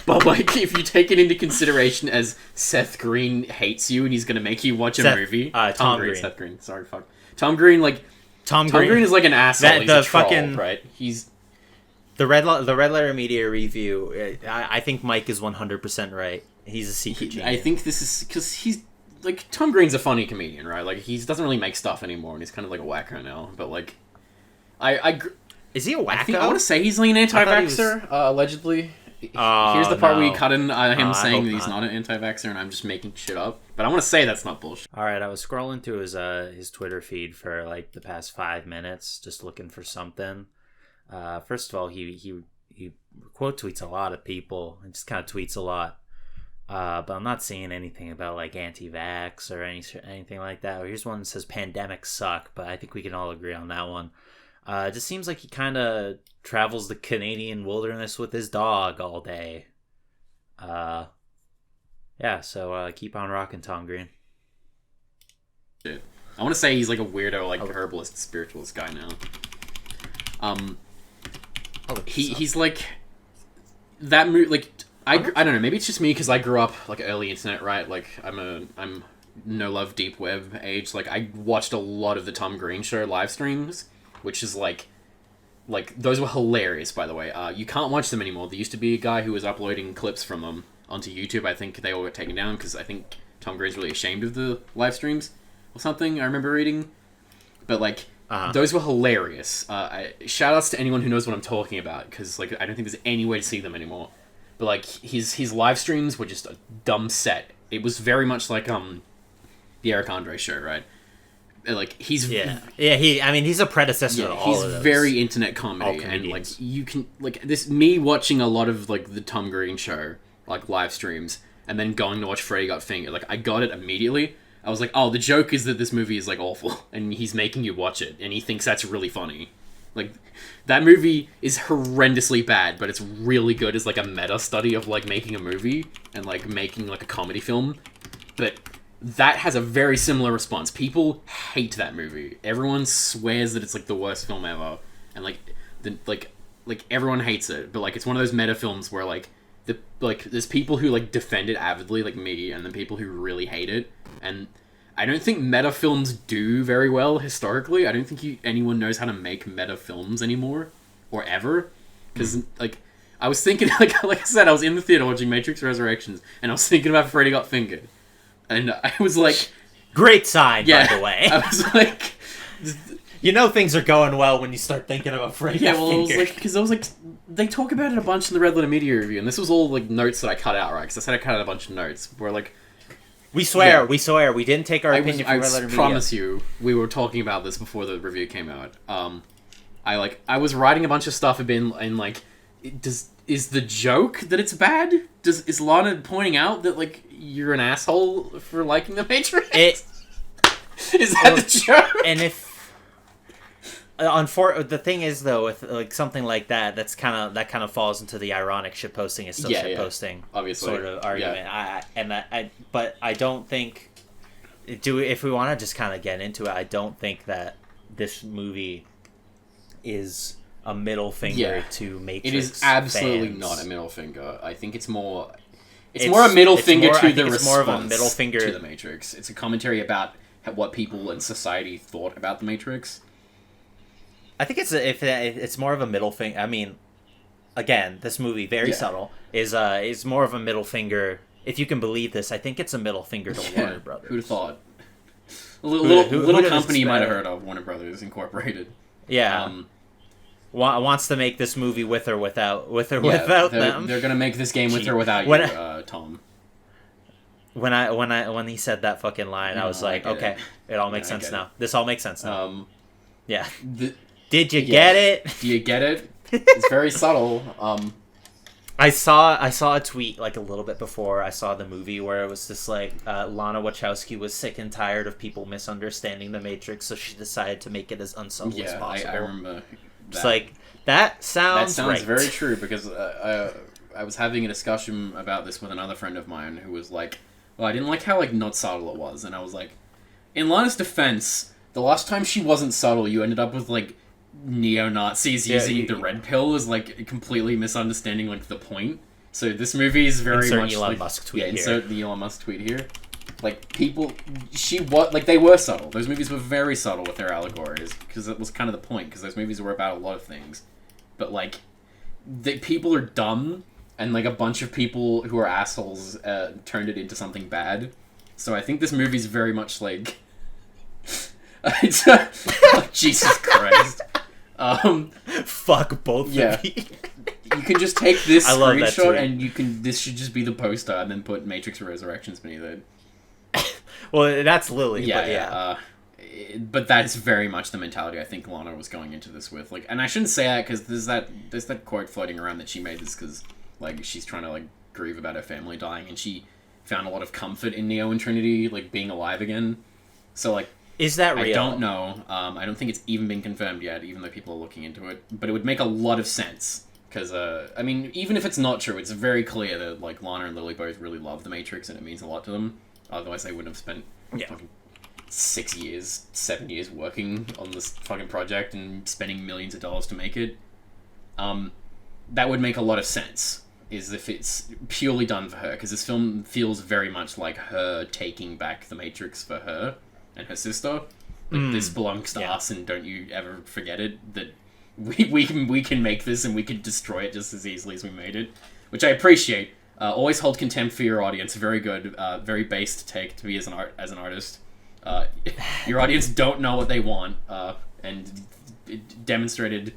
But like, if you take it into consideration as Seth Green hates you and he's gonna make you watch a movie. Tom Green. Seth Green. Sorry, fuck. Tom Green. Like Tom Green is like an asshole. He's a troll, right? He's the Red Letter Media review. I think Mike is 100% right. He's a secret genius. I think this is because he's like, Tom Green's a funny comedian, right? Like he doesn't really make stuff anymore, and he's kind of like a wacko now. But like, is he a wacko? I want to say he's like an anti-vaxxer, allegedly. Here's the part where you cut in him saying that he's not an anti-vaxxer, and I'm just making shit up. But I want to say that's not bullshit. All right, I was scrolling through his Twitter feed for like the past 5 minutes, just looking for something. First of all, he quote tweets a lot of people and just kind of tweets a lot. But I'm not seeing anything about like anti-vax or anything like that. Here's one that says pandemics suck, but I think we can all agree on that one. It just seems like he kind of travels the Canadian wilderness with his dog all day. So keep on rocking, Tom Green. Shit. I want to say he's like a weirdo, like herbalist, spiritualist guy now. He's like that like I don't know, maybe it's just me because I grew up like early internet, right? Like I'm no love deep web age. Like I watched a lot of the Tom Green Show live streams, which is like those were hilarious, by the way. You can't watch them anymore. There used to be a guy who was uploading clips from them onto YouTube. I think they all got taken down because I think Tom Green's really ashamed of the live streams or something. I remember reading, but like those were hilarious. Shout outs to anyone who knows what I'm talking about, because like I don't think there's any way to see them anymore. But like his live streams were just a dumb set. It was very much like the Eric Andre show, right? Like he's he's a predecessor to all of those. He's very internet comedy, and like you can like this me watching a lot of like the Tom Green Show like live streams and then going to watch Freddy Got Fingered. Like I got it immediately. I was like, oh, the joke is that this movie is like awful and he's making you watch it and he thinks that's really funny. Like that movie is horrendously bad, but it's really good as like a meta study of like making a movie and like making like a comedy film. But that has a very similar response. People hate that movie. Everyone swears that it's like the worst film ever, and like everyone hates it. But like it's one of those meta films where like there's people who like defend it avidly, like me, and then people who really hate it. And I don't think meta films do very well historically. I don't think anyone knows how to make meta films anymore or ever, because like I was thinking like I said, I was in the theater watching Matrix Resurrections, and I was thinking about Freddy Got Fingered. And I was like... Great sign, by the way. I was like... You know things are going well when you start thinking about Freddy Got Fingered. It was like... Because I was like... They talk about it a bunch in the Red Letter Media review, and this was all like notes that I cut out, right? Because I said I cut out a bunch of notes. Where like... We swear, we didn't take our opinion from Red Letter Media. I promise you, we were talking about this before the review came out. I was writing a bunch of stuff and like... is the joke that it's bad? Is Lana pointing out that like you're an asshole for liking the Matrix? Is that the joke? And if the thing is though, with like something like that kind of falls into the ironic shitposting is still shitposting, obviously, sort of argument. But I don't think if we want to just kind of get into it, I don't think that this movie is a middle finger to Matrix. It is absolutely fans. not a middle finger. I think it's more a middle finger to the response more of a middle finger to the Matrix. It's a commentary about what people in society thought about the Matrix. I think it's more of a middle finger. I mean, again, this movie very subtle is more of a middle finger. If you can believe this, I think it's a middle finger to Warner Brothers. Who'd have thought? Little company you might have heard of, Warner Brothers Incorporated. Yeah. Wants to make this movie with or without them. They're gonna make this game with or without you, Tom. When he said that fucking line, I was like, okay, it all makes sense now. This all makes sense now. Yeah. Did you get it? Do you get it? It's very subtle. I saw a tweet like a little bit before I saw the movie where it was just like Lana Wachowski was sick and tired of people misunderstanding the Matrix, so she decided to make it as unsubtle as possible. I remember that. It's like that sounds right. Very true, because I was having a discussion about this with another friend of mine who was like, well, I didn't like how like not subtle it was, and I was like, in Lana's defense, the last time she wasn't subtle, you ended up with like neo-Nazis using the red pill as like completely misunderstanding like the point. So this movie is very much Elon like Musk tweet here. Insert the Elon Musk tweet here. Like people, they were subtle. Those movies were very subtle with their allegories because that was kind of the point. Because those movies were about a lot of things, but like people are dumb, and like a bunch of people who are assholes turned it into something bad. So I think this movie's very much like. Oh, Jesus Christ. Fuck both of you. You can just take this screenshot and this should just be the poster and then put Matrix Resurrections beneath it. Well, that's Lily, but that is very much the mentality I think Lana was going into this with. Like, and I shouldn't say that because there's that quote floating around that she made this because like she's trying to like grieve about her family dying and she found a lot of comfort in Neo and Trinity like being alive again. So like, is that real? I don't know. I don't think it's even been confirmed yet, even though people are looking into it. But it would make a lot of sense. Because, I mean, even if it's not true, it's very clear that, like, Lana and Lily both really love The Matrix and it means a lot to them. Otherwise, they wouldn't have spent fucking 7 years working on this fucking project and spending millions of dollars to make it. That would make a lot of sense, is if it's purely done for her. Because this film feels very much like her taking back The Matrix for her and her sister. Like, this belongs to us, and don't you ever forget it, that we can make this and we can destroy it just as easily as we made it, which I appreciate. Always hold contempt for your audience. Very good, very based take to be as an artist. Your audience don't know what they want, and it demonstrated.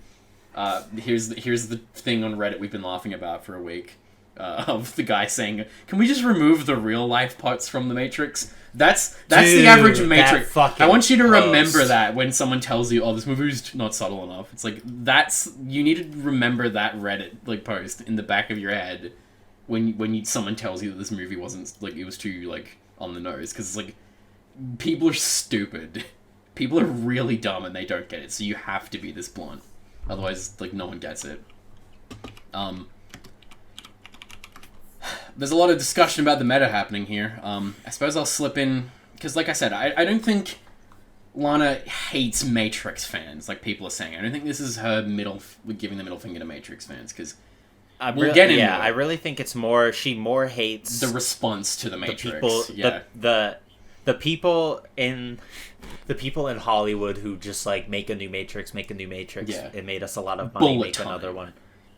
Here's the thing on Reddit we've been laughing about for a week. Of the guy saying, "Can we just remove the real life parts from the Matrix?" That's the average of Matrix. I want you to remember that when someone tells you, "Oh, this movie's not subtle enough." It's like you need to remember that Reddit like post in the back of your head when someone tells you that this movie wasn't like it was too like on the nose, because it's like people are stupid. People are really dumb and they don't get it. So you have to be this blunt, otherwise like no one gets it. There's a lot of discussion about the meta happening here. I suppose I'll slip in, because like I said, I don't think Lana hates Matrix fans, like people are saying. I don't think this is her giving the middle finger to Matrix fans, because we'll get into it. I really think it's more, she more hates... the response to the Matrix. The people in Hollywood who just like make a new Matrix. It made us a lot of money, make another one.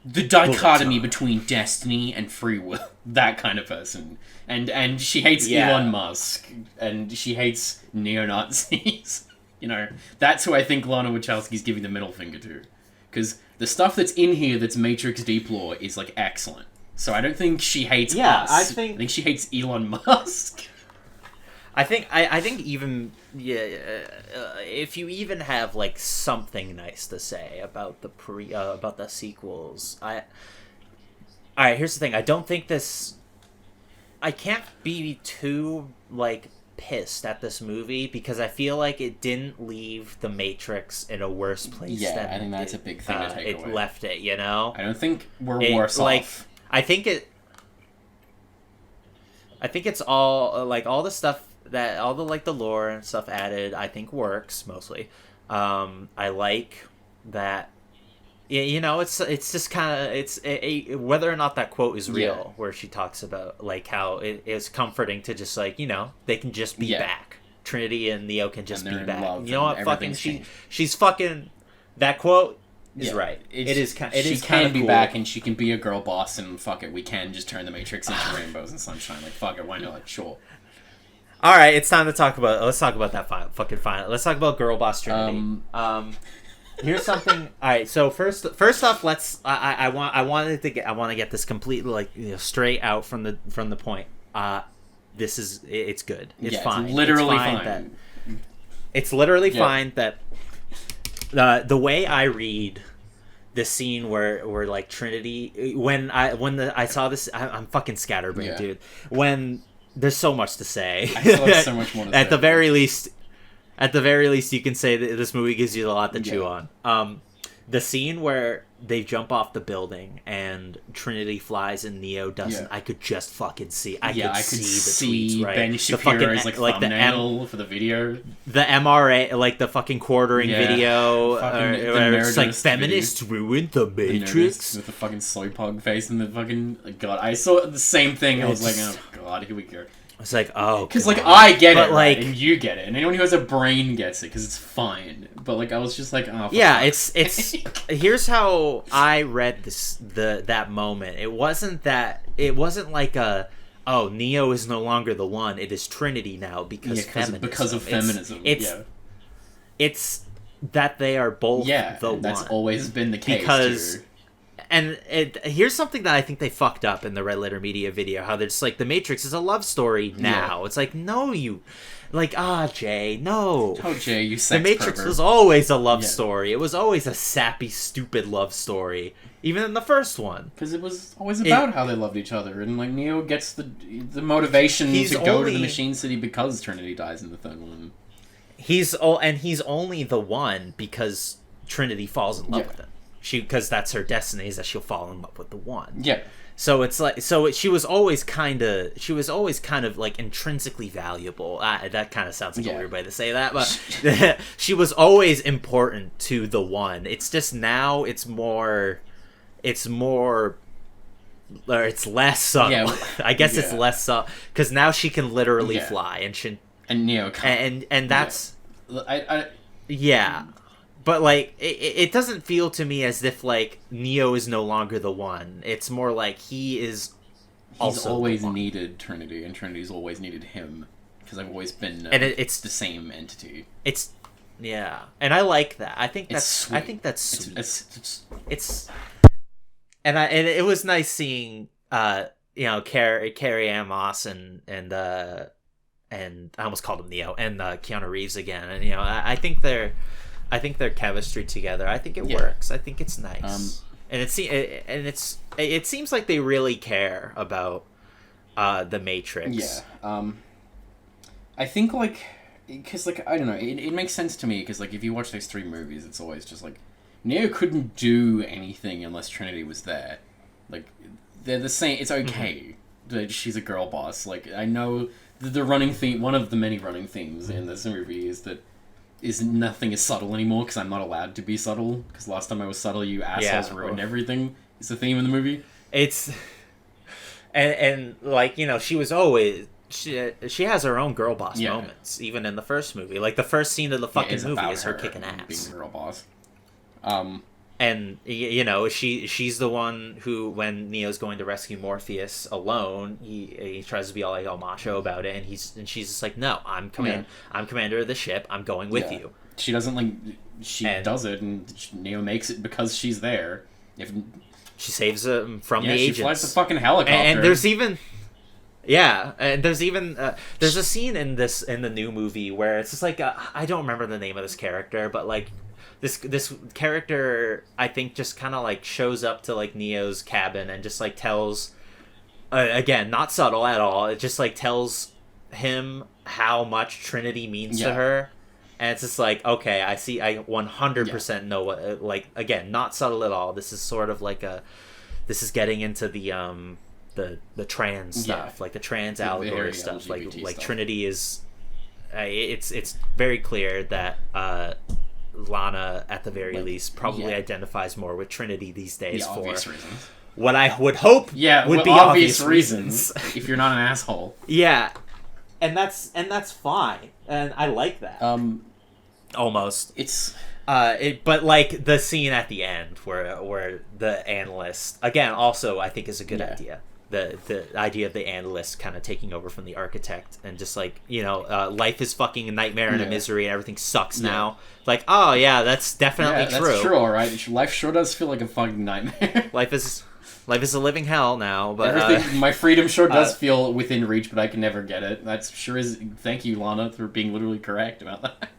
The dichotomy between destiny and free will. That kind of person. And she hates Elon Musk. And she hates neo-Nazis. You know, that's who I think Lana Wachowski's giving the middle finger to. Because the stuff that's in here that's Matrix deep lore is, like, excellent. So I don't think she hates us. I think she hates Elon Musk. I think even if you even have like something nice to say about the sequels, All right, here's the thing. I don't think this. I can't be too like pissed at this movie because I feel like it didn't leave The Matrix in a worse place. Yeah, I think that's a big thing to take away. It left it, you know. I don't think we're worse off. I think it's all like all the stuff that all the like the lore and stuff added. I think works mostly. I like that. You know, it's just kind of whether or not that quote is real, where she talks about like how it is comforting to just like, you know, they can just be back. Trinity and Neo can just be back. You know what? Fucking she's fucking that quote is right. It is kind. She can be cool. Back and she can be a girl boss and fuck it. We can just turn the Matrix into rainbows and sunshine. Like fuck it, why not? Sure. All right, it's time to talk about. Let's talk about that fucking final. Let's talk about girl boss Trinity. Here's something. All right, so first off, let's. I want to get this completely like straight out from the point. It's good. It's fine. It's literally fine. It's literally fine that the way I read the scene where like Trinity when I saw this I'm fucking scatterbrained, dude. When there's so much to say. I still have so much more to say. At the very least, you can say that this movie gives you a lot to chew on. The scene where they jump off the building and Trinity flies and Neo doesn't. I could just fucking see. I could see the tweets, right? Ben Shapiro's like thumbnail for the video. The MRA, like the fucking quartering video, where it's like feminists ruined the Matrix with the fucking soy pug face and the fucking God. I saw the same thing. I was like, oh God, here we go. It's like, oh, because like I get it, like, and you get it, and anyone who has a brain gets it because it's fine. But like I was just like, oh, yeah, it's here's how I read that moment. It wasn't like Neo is no longer the one. It is Trinity now because of feminism. It's that they are both the one. That's always been the case because. Too. And here's something that I think they fucked up in the Red Letter Media video. How they're just like, The Matrix is a love story now. Yeah. It's like, no, you... Like, Jay, no. Oh, Jay, you sex The Matrix pervert. was always a love story. It was always a sappy, stupid love story. Even in the first one. Because it was always about how they loved each other. And, like, Neo gets the motivation to go to the Machine City because Trinity dies in the third one. He's only the one because Trinity falls in love with him. Because that's her destiny, is that she'll fall in love with the one. Yeah. So it's like, she was always kind of like intrinsically valuable. That kind of sounds like a weird way to say that, but she was always important to the one. It's just now it's less subtle. Yeah. I guess it's less subtle because now she can literally fly and Neo can't. And that's But, like, it doesn't feel to me as if, like, Neo is no longer the one. It's more like he's always needed Trinity, and Trinity's always needed him. Because I've always been it's the same entity. And I like that. I think that's sweet. And it was nice seeing, Carrie Ann Moss and I almost called him Neo, and Keanu Reeves again. And, I think their chemistry together. I think it works. I think it's nice, and it seems like they really care about the Matrix. Yeah. I think because I don't know. It makes sense to me because if you watch those three movies, it's always just like Neo couldn't do anything unless Trinity was there. Like they're the same. It's okay that she's a girl boss. Like I know the running theme. One of the many running themes in this movie is that. Nothing is subtle anymore because I'm not allowed to be subtle because last time I was subtle you assholes ruined everything is the theme in the movie. It's and like she was always she has her own girl boss moments even in the first movie. Like the first scene of the fucking movie is her kicking ass being a girl boss. And she's the one who, when Neo's going to rescue Morpheus alone, he tries to be all macho about it, and she's just like, no, I'm commander of the ship. I'm going with you. She doesn't does it, and Neo makes it because she's there. If she saves him from the agents, she flies the fucking helicopter, and there's even. Yeah, and there's a scene in the new movie where it's just like I don't remember the name of this character, but like this character, I think, just kind of like shows up to like Neo's cabin and just like tells, again, not subtle at all. It just like tells him how much Trinity means to her, and it's just like, okay, I see, I 100% know what, like, again, not subtle at all. This is sort of like this is getting into the trans stuff, like the trans allegory stuff, like stuff. Trinity is, it's very clear that Lana, at the very least, probably identifies more with Trinity these days for reasons. What I would hope would be obvious reasons. If you're not an asshole. Yeah. And that's fine. And I like that. Almost. It's but like the scene at the end where the analyst, again, also I think is a good idea. The idea of the analyst kind of taking over from the architect and just like, life is fucking a nightmare and a misery and everything sucks now. Like, oh yeah, that's definitely true. That's true, all right. Life sure does feel like a fucking nightmare. Life is a living hell now, but my freedom sure does feel within reach, but I can never get it. That sure is. Thank you, Lana, for being literally correct about that.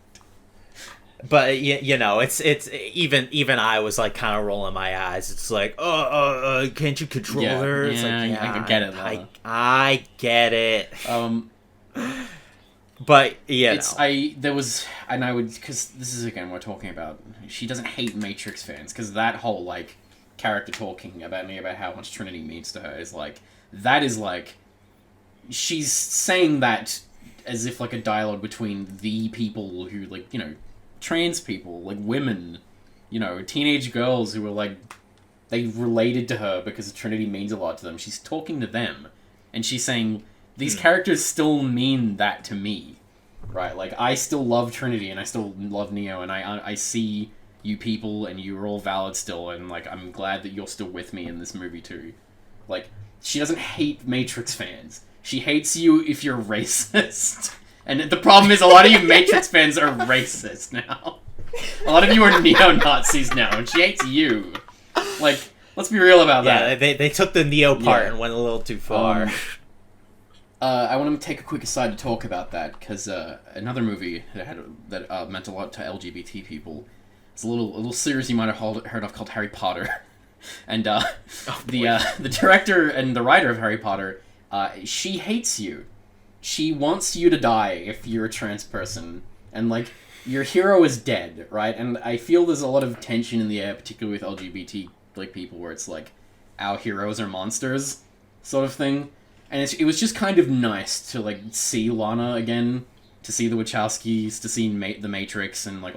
But it's even I was like kind of rolling my eyes. It's like, can't you control her? It's like, I get it, Lana. I get it. But because this is again we're talking about. She doesn't hate Matrix fans because that whole like character talking about how much Trinity means to her is like, that is like, she's saying that as if like a dialogue between the people who like, trans people, like women, teenage girls who are like, they related to her because Trinity means a lot to them. She's talking to them and she's saying, these characters still mean that to me, right? Like, I still love Trinity and I still love Neo and I see you people and you're all valid still, and like, I'm glad that you're still with me in this movie too. Like, she doesn't hate Matrix fans. She hates you if you're racist. And the problem is a lot of you Matrix fans are racist now. A lot of you are neo-Nazis now, and she hates you. Like, let's be real about that. Yeah, they took the Neo part and went a little too far. I want to take a quick aside to talk about that, because another movie that meant a lot to LGBT people, it's a little series you might have heard of called Harry Potter. And the director and the writer of Harry Potter, she hates you. She wants you to die if you're a trans person. And, like, your hero is dead, right? And I feel there's a lot of tension in the air, particularly with LGBT like people, where it's like, our heroes are monsters, sort of thing. And it was just kind of nice to, like, see Lana again, to see the Wachowskis, to see the Matrix, and, like,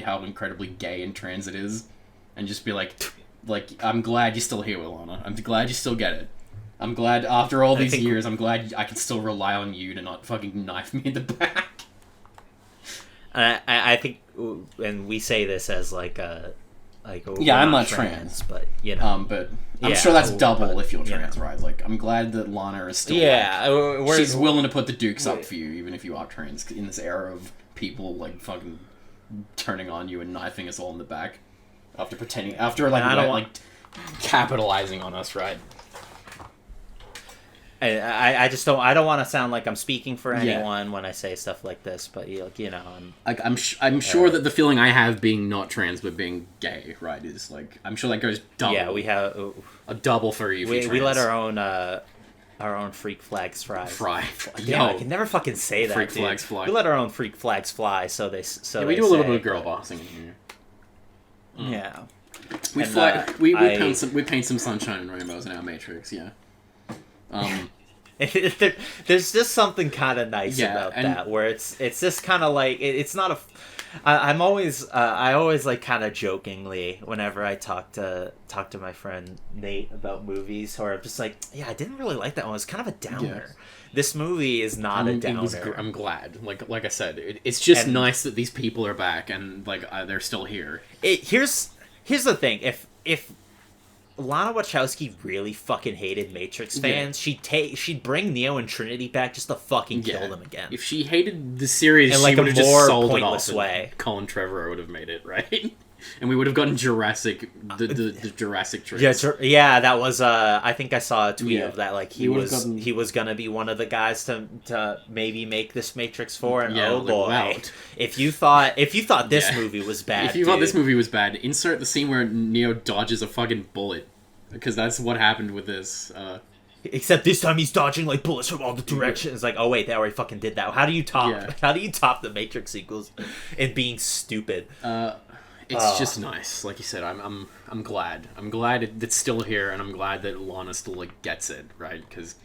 how incredibly gay and trans it is. And just be like, I'm glad you're still here, Lana. I'm glad you still get it. I'm glad, after all these years, I'm glad I can still rely on you to not fucking knife me in the back. I think, and we say this as like I'm not trans, but but I'm sure that's double if you're trans, right? Like, I'm glad that Lana is still she's willing to put the dukes up for you, even if you are trans, in this era of people like fucking turning on you and knifing us all in the back after capitalizing on us, right? I just don't. I don't want to sound like I'm speaking for anyone when I say stuff like this, but I'm sure that the feeling I have being not trans but being gay, right, is like, I'm sure that goes double. Yeah, we have a double for you. We let our own freak flags fly. Yeah, I can never fucking say that. Freak flags fly. We let our own freak flags fly. So we do a little bit of girl bossing in here. Yeah, we paint some sunshine and rainbows in our Matrix. Yeah. There's just something kind of nice about that, where it's just kind of like it's not a. I always like kind of jokingly whenever I talk to my friend Nate about movies, or I'm just like, I didn't really like that one. It's kind of a downer. This movie is not a downer. I'm glad. Like I said, it's just nice that these people are back and like they're still here. Here's the thing. If Lana Wachowski really fucking hated Matrix fans, she'd bring Neo and Trinity back just to fucking kill them again. If she hated the series, in like she would have a just more sold pointless it off way. Colin Trevorrow would have made it, right? and we would have gotten Jurassic, the Jurassic tricks. Yeah, that was. I think I saw a tweet of that. Like he was gonna be one of the guys to maybe make this Matrix 4. And oh boy, wow. if you thought this movie was bad, thought this movie was bad, insert the scene where Neo dodges a fucking bullet, because that's what happened with this. Except this time he's dodging like bullets from all the directions. It's like, oh wait, they already fucking did that. How do you top? Yeah. How do you top the Matrix sequels and being stupid? It's just nice, like you said. I'm glad. I'm glad it's still here, and I'm glad that Lana still like gets it, right? Because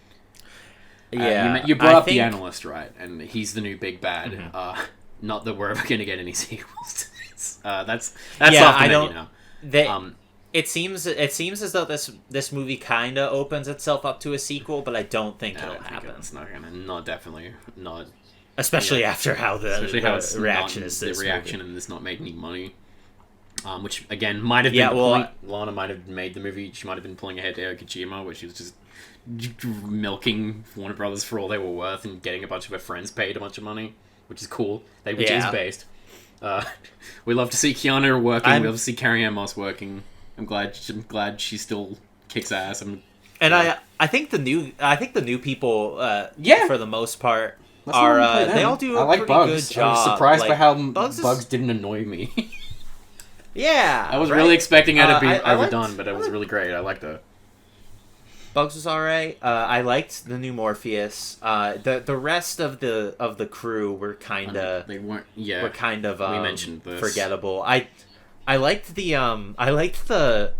you brought up the analyst, right? And he's the new big bad. Mm-hmm. Not that we're ever gonna get any sequels to this. That's off the menu now. It seems as though this movie kind of opens itself up to a sequel, but I don't think it'll happen. It's not gonna. Not definitely not. Especially after how the reaction is. The reaction and this not made any money. Which again might have been the point. Lana might have made the movie. She might have been pulling ahead to Kojima, where she was just milking Warner Brothers for all they were worth and getting a bunch of her friends paid a bunch of money, which is cool. Which is based. We love to see Keanu working. We love to see Carrie-Anne Moss working. I'm glad she still kicks ass. I think the new people for the most part are they all do a pretty good job. I was surprised by how Bugs didn't annoy me. Yeah, I was really expecting her to be overdone, but it was really great. I liked her. Bugs was alright. I liked the new Morpheus. The rest of the crew were kind of they weren't. Yeah, were kind of we mentioned this. Forgettable. I liked the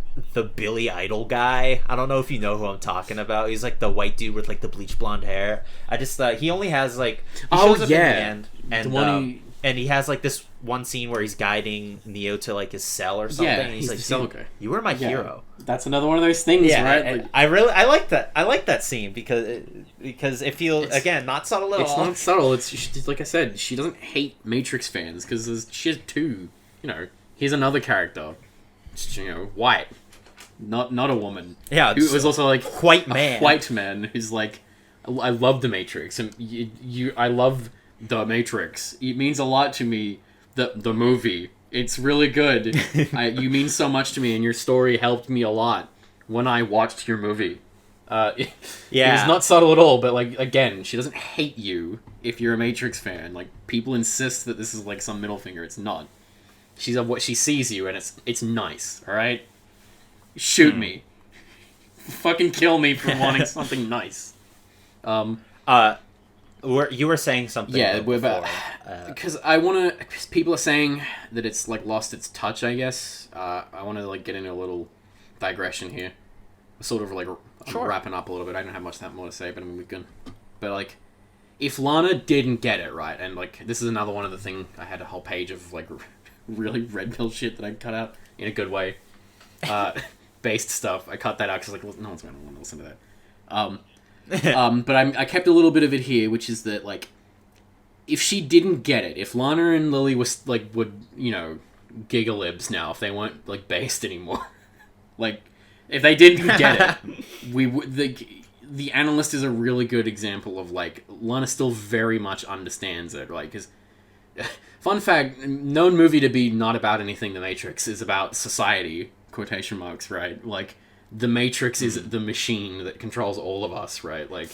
Billy Idol guy. I don't know if you know who I'm talking about. He's like the white dude with like the bleach blonde hair. I just thought he only has like shows up in the end, and he has like this one scene where he's guiding Neo to like his cell or something. Yeah, and he's like, okay. You were my hero. That's another one of those things, right? I like that. I like that scene because it feels again not subtle at all. It's not subtle. It's like I said, she doesn't hate Matrix fans because she has two. Here's another character, white, not a woman. Yeah, who was also like white man. A white man who's like, I love the Matrix, and I love the Matrix. It means a lot to me. The movie, it's really good. You mean so much to me, and your story helped me a lot when I watched your movie. It was not subtle at all, but like again, she doesn't hate you if you're a Matrix fan. Like people insist that this is like some middle finger. It's not. She sees you, and it's nice. All right, shoot me, fucking kill me for wanting something nice. You were saying something. Yeah, because because people are saying that it's like lost its touch. I guess I want to like get into a little digression here, sort of like wrapping up a little bit. I don't have much more to say, but I mean we can. But like, if Lana didn't get it right, and like this is another one of the thing I had a whole page of like really red pill shit that I cut out in a good way, based stuff. I cut that out because like no one's gonna want to listen to that. But I kept a little bit of it here, which is that like, if she didn't get it, if Lana and Lily was like would gigalibs now if they weren't like based anymore, like if they didn't get it, we would the analyst is a really good example of like Lana still very much understands it, right? Because fun fact, known movie to be not about anything. The Matrix is about society, quotation marks, right? Like. The Matrix is the machine that controls all of us, right? Like,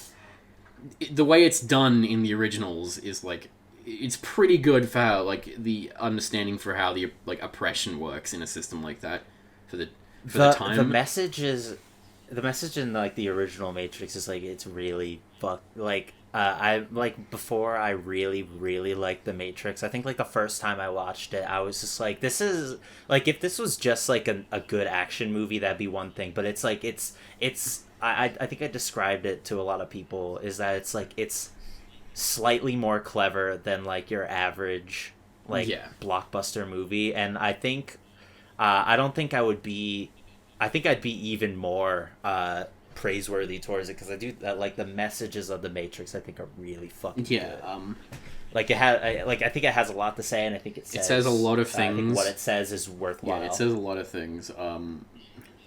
the way it's done in the originals is, like, it's pretty good for, like, the understanding for how the, like, oppression works in a system like that for the time. The message in, like, the original Matrix is, like, it's really before I really, really liked The Matrix. I think, like, the first time I watched it, I was just like, this is, like, if this was just, like, a good action movie, that'd be one thing. But it's, like, I think I described it to a lot of people, is that it's, like, it's slightly more clever than, like, your average, like, blockbuster movie. And I think, I think I'd be even more, praiseworthy towards it because I do like the messages of the Matrix. I think are really fucking good. Like it has, I think it has a lot to say, and I think it says a lot of things. I think what it says is worthwhile. Yeah, it says a lot of things.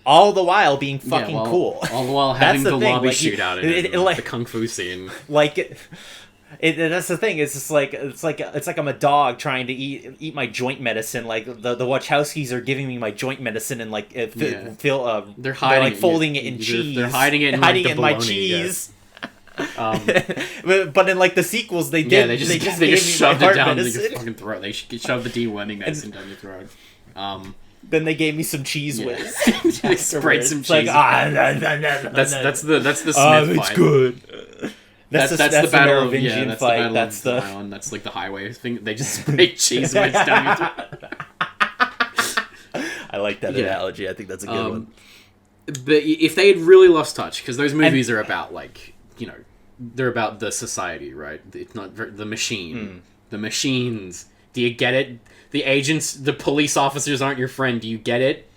All the while being fucking cool. All the while having the lobby shootout in the kung fu scene. That's the thing. It's like I'm a dog trying to eat my joint medicine. Like the Wachowskis are giving me my joint medicine and like they're hiding like folding it in cheese. They're hiding it in hiding like, it the in my bologna, cheese. Yeah. But in like the sequels, they just shoved it down medicine. your fucking throat. They shoved the deworming medicine down your throat. Then they gave me some cheese whiz. They sprayed some cheese. Like, that's the Smith it's fight. good. That's the battle Merovingian of fight. That's the one. That's like the highway thing. They just sprayed cheese whiz down your throat. I like that analogy. I think that's a good one. But if they had really lost touch, because those movies are about like, they're about the society, right? It's not the machine. The machines. Do you get it? The agents, the police officers aren't your friend. Do you get it?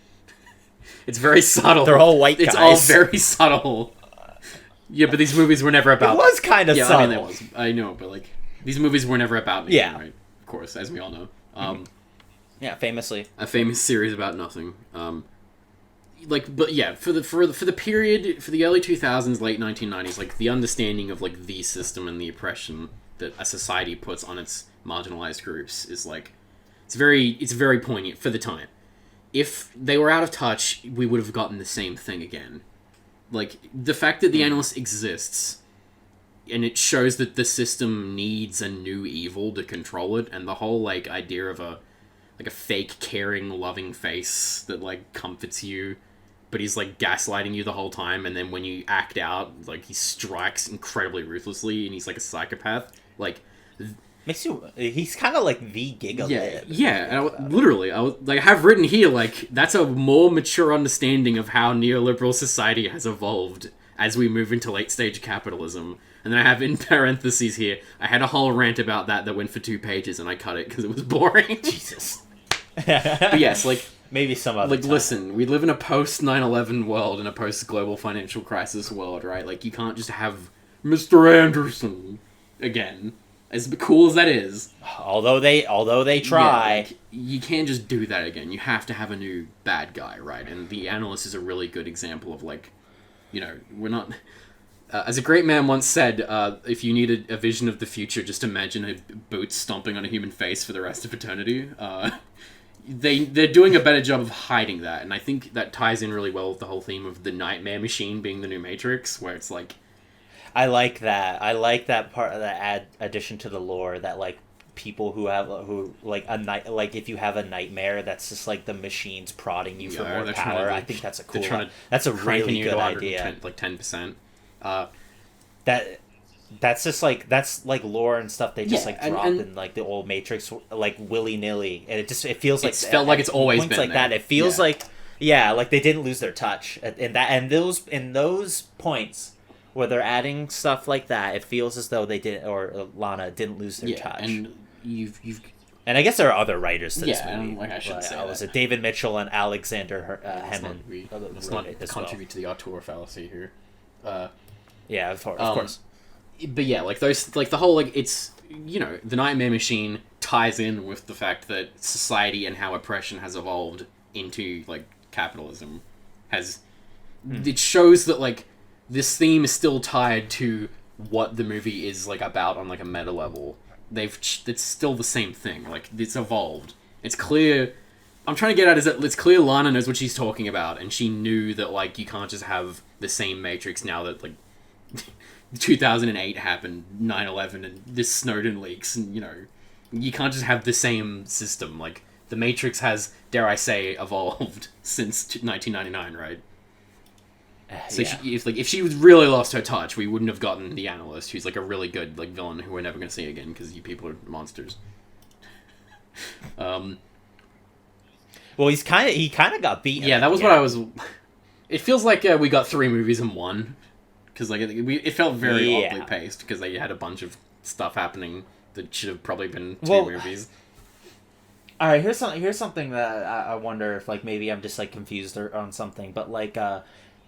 It's very subtle. They're all white guys. It's all very subtle. Yeah, but these movies were never about... It was kind of subtle. I mean, it was. I know, but like, these movies were never about nothing, right? Of course, as we all know. Yeah, famously. A famous series about nothing. But yeah, for the period, for the early 2000s, late 1990s, like, the understanding of, like, the system and the oppression that a society puts on its marginalized groups is, like, it's very poignant for the time. If they were out of touch, we would have gotten the same thing again. Like, the fact that the Analyst exists, and it shows that the system needs a new evil to control it, and the whole, like, idea of a fake, caring, loving face that, like, comforts you, but he's, like, gaslighting you the whole time, and then when you act out, like, he strikes incredibly ruthlessly, and he's, like, a psychopath. Like... He's kind of like the Gigalid. Yeah, and I have written here, like, that's a more mature understanding of how neoliberal society has evolved as we move into late-stage capitalism. And then I have in parentheses here, I had a whole rant about that went for 2 pages, and I cut it because it was boring. Jesus. But yes, like... Maybe some other time. Listen, we live in a post-9/11 world and a post-global financial crisis world, right? Like, you can't just have Mr. Anderson again. As cool as that is, although they try, like, you can't just do that again. You have to have a new bad guy, right? And the Analyst is a really good example of, like, we're not. As a great man once said, if you need a vision of the future, just imagine a boots stomping on a human face for the rest of eternity. They're doing a better job of hiding that, and I think that ties in really well with the whole theme of the Nightmare Machine being the new Matrix, where it's like. I like that. I like that part of that addition to the lore that like people who if you have a nightmare that's just like the machines prodding you for more power. I think that's that's a really good idea. Like 10%. That's just like lore and stuff they just drop in like the old Matrix like willy nilly, and it feels like felt like it's always points been like there. that. It feels like like they didn't lose their touch in those points. Where they're adding stuff like that, it feels as though they did, or Lana didn't lose their touch. And and I guess there are other writers to this movie. Like I should say, was it David Mitchell and Alexander Hemmon? Let's not contribute to the auteur fallacy here. Yeah, of course. But yeah, like those, like the whole, like it's the Nightmare Machine ties in with the fact that society and how oppression has evolved into like capitalism it shows that like. This theme is still tied to what the movie is like about on like a meta level. It's still the same thing. Like it's evolved. It's clear. I'm trying to get at is that it's clear Lana knows what she's talking about, and she knew that like you can't just have the same Matrix now that like 2008 happened, 9/11, and this Snowden leaks, and you can't just have the same system. Like the Matrix has, dare I say, evolved since 1999, right? So if she really lost her touch, we wouldn't have gotten the Analyst, who's like a really good like villain who we're never going to see again because you people are monsters. Well, he kind of got beaten. Yeah, that was what I was. It feels like we got 3 movies in one, because like it felt very oddly paced because they had a bunch of stuff happening that should have probably been 2 movies. All right, here's something that I wonder if like maybe I'm just like confused on something, but like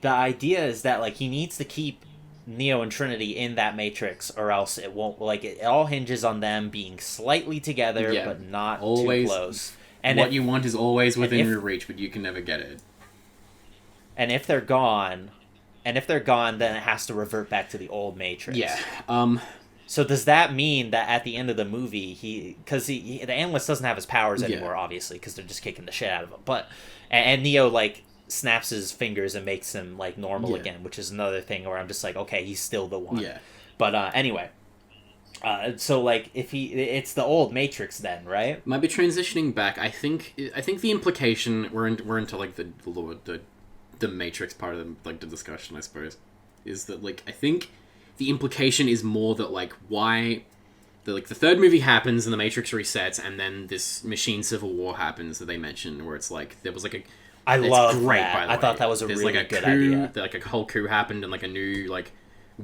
the idea is that like he needs to keep Neo and Trinity in that Matrix, or else it won't. Like it all hinges on them being slightly together, but not always too close. And what you want is always within your reach, but you can never get it. And if they're gone, then it has to revert back to the old Matrix. Yeah. So does that mean that at the end of the movie, because the analyst doesn't have his powers anymore, obviously, because they're just kicking the shit out of him. But and Neo like snaps his fingers and makes him like normal again, which is another thing where I'm just like, okay, he's still the one. Yeah. But anyway, so like if it's the old Matrix then, right? Might be transitioning back. I think the implication we're into like the Matrix part of the discussion, I suppose, is that like I think the implication is more that like why the third movie happens and the Matrix resets and then this machine civil war happens that they mentioned where it's like there was like a I love great, that. by the I way. thought that was a There's really like a good coup, idea. like a whole coup happened and like a new like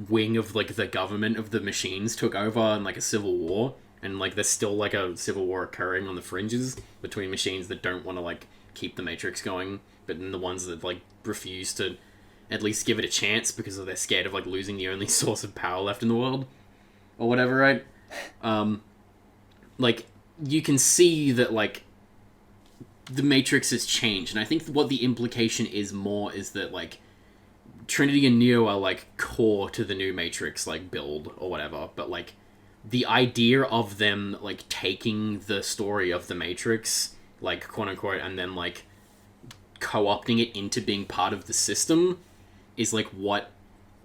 wing of like the government of the machines took over and like a civil war and like there's still like a civil war occurring on the fringes between machines that don't want to like keep the Matrix going but then the ones that like refuse to at least give it a chance because they're scared of like losing the only source of power left in the world or whatever, right? Like you can see that like the Matrix has changed and I think what the implication is more is that like Trinity and Neo are like core to the new Matrix like build or whatever, but like the idea of them like taking the story of the Matrix like quote unquote and then like co-opting it into being part of the system is like what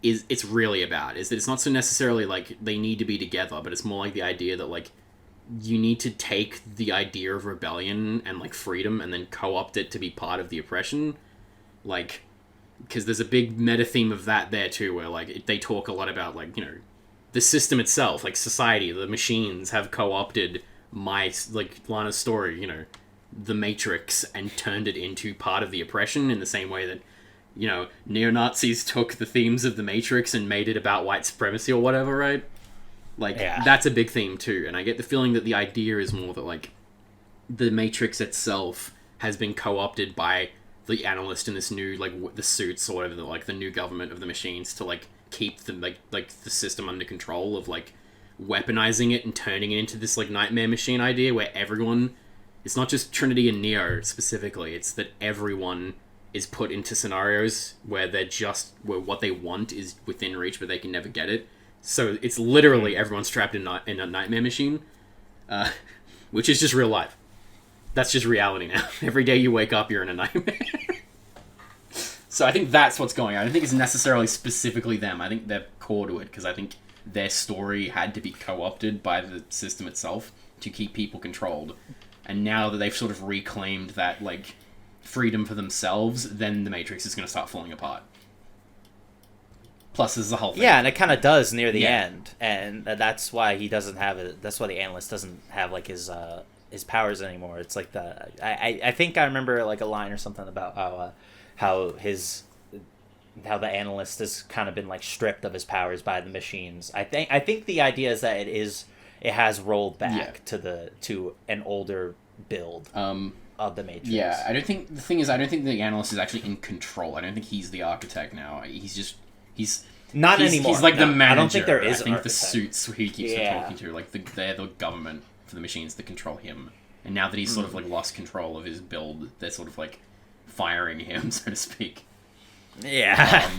is it's really about is that it's not so necessarily like they need to be together, but it's more like the idea that like you need to take the idea of rebellion and like freedom and then co-opt it to be part of the oppression, like because there's a big meta theme of that there too where like they talk a lot about like, you know, the system itself, like society, the machines have co-opted my like Lana's story, you know, the Matrix, and turned it into part of the oppression in the same way that, you know, neo-Nazis took the themes of the Matrix and made it about white supremacy or whatever, right? Like, that's a big theme too, and I get the feeling that the idea is more that, like, the Matrix itself has been co-opted by the analyst in this new, like, the suits or whatever, like, the new government of the machines to, like, keep the, like the system under control of, like, weaponizing it and turning it into this, like, nightmare machine idea where everyone... It's not just Trinity and Neo specifically, it's that everyone is put into scenarios where they're just... where what they want is within reach, but they can never get it. So it's literally everyone's trapped in a nightmare machine, which is just real life. That's just reality now. Every day you wake up, you're in a nightmare. So I think that's what's going on. I don't think it's necessarily specifically them. I think they're core to it, because I think their story had to be co-opted by the system itself to keep people controlled. And now that they've sort of reclaimed that, like, freedom for themselves, then the Matrix is going to start falling apart. Plus, there's the whole thing. Yeah, and it kind of does near the end, and that's why he doesn't have it. That's why the analyst doesn't have like his powers anymore. It's like I think I remember like a line or something about how the analyst has kind of been like stripped of his powers by the machines. I think the idea is that it has rolled back to an older build of the Matrix. Yeah, I don't think the analyst is actually in control. I don't think he's the architect now. He's not anymore. He's like the manager. I don't think there is. I think the suits who he keeps talking to, like they're the government for the machines that control him. And now that he's sort of like lost control of his build, they're sort of like firing him, so to speak. Yeah.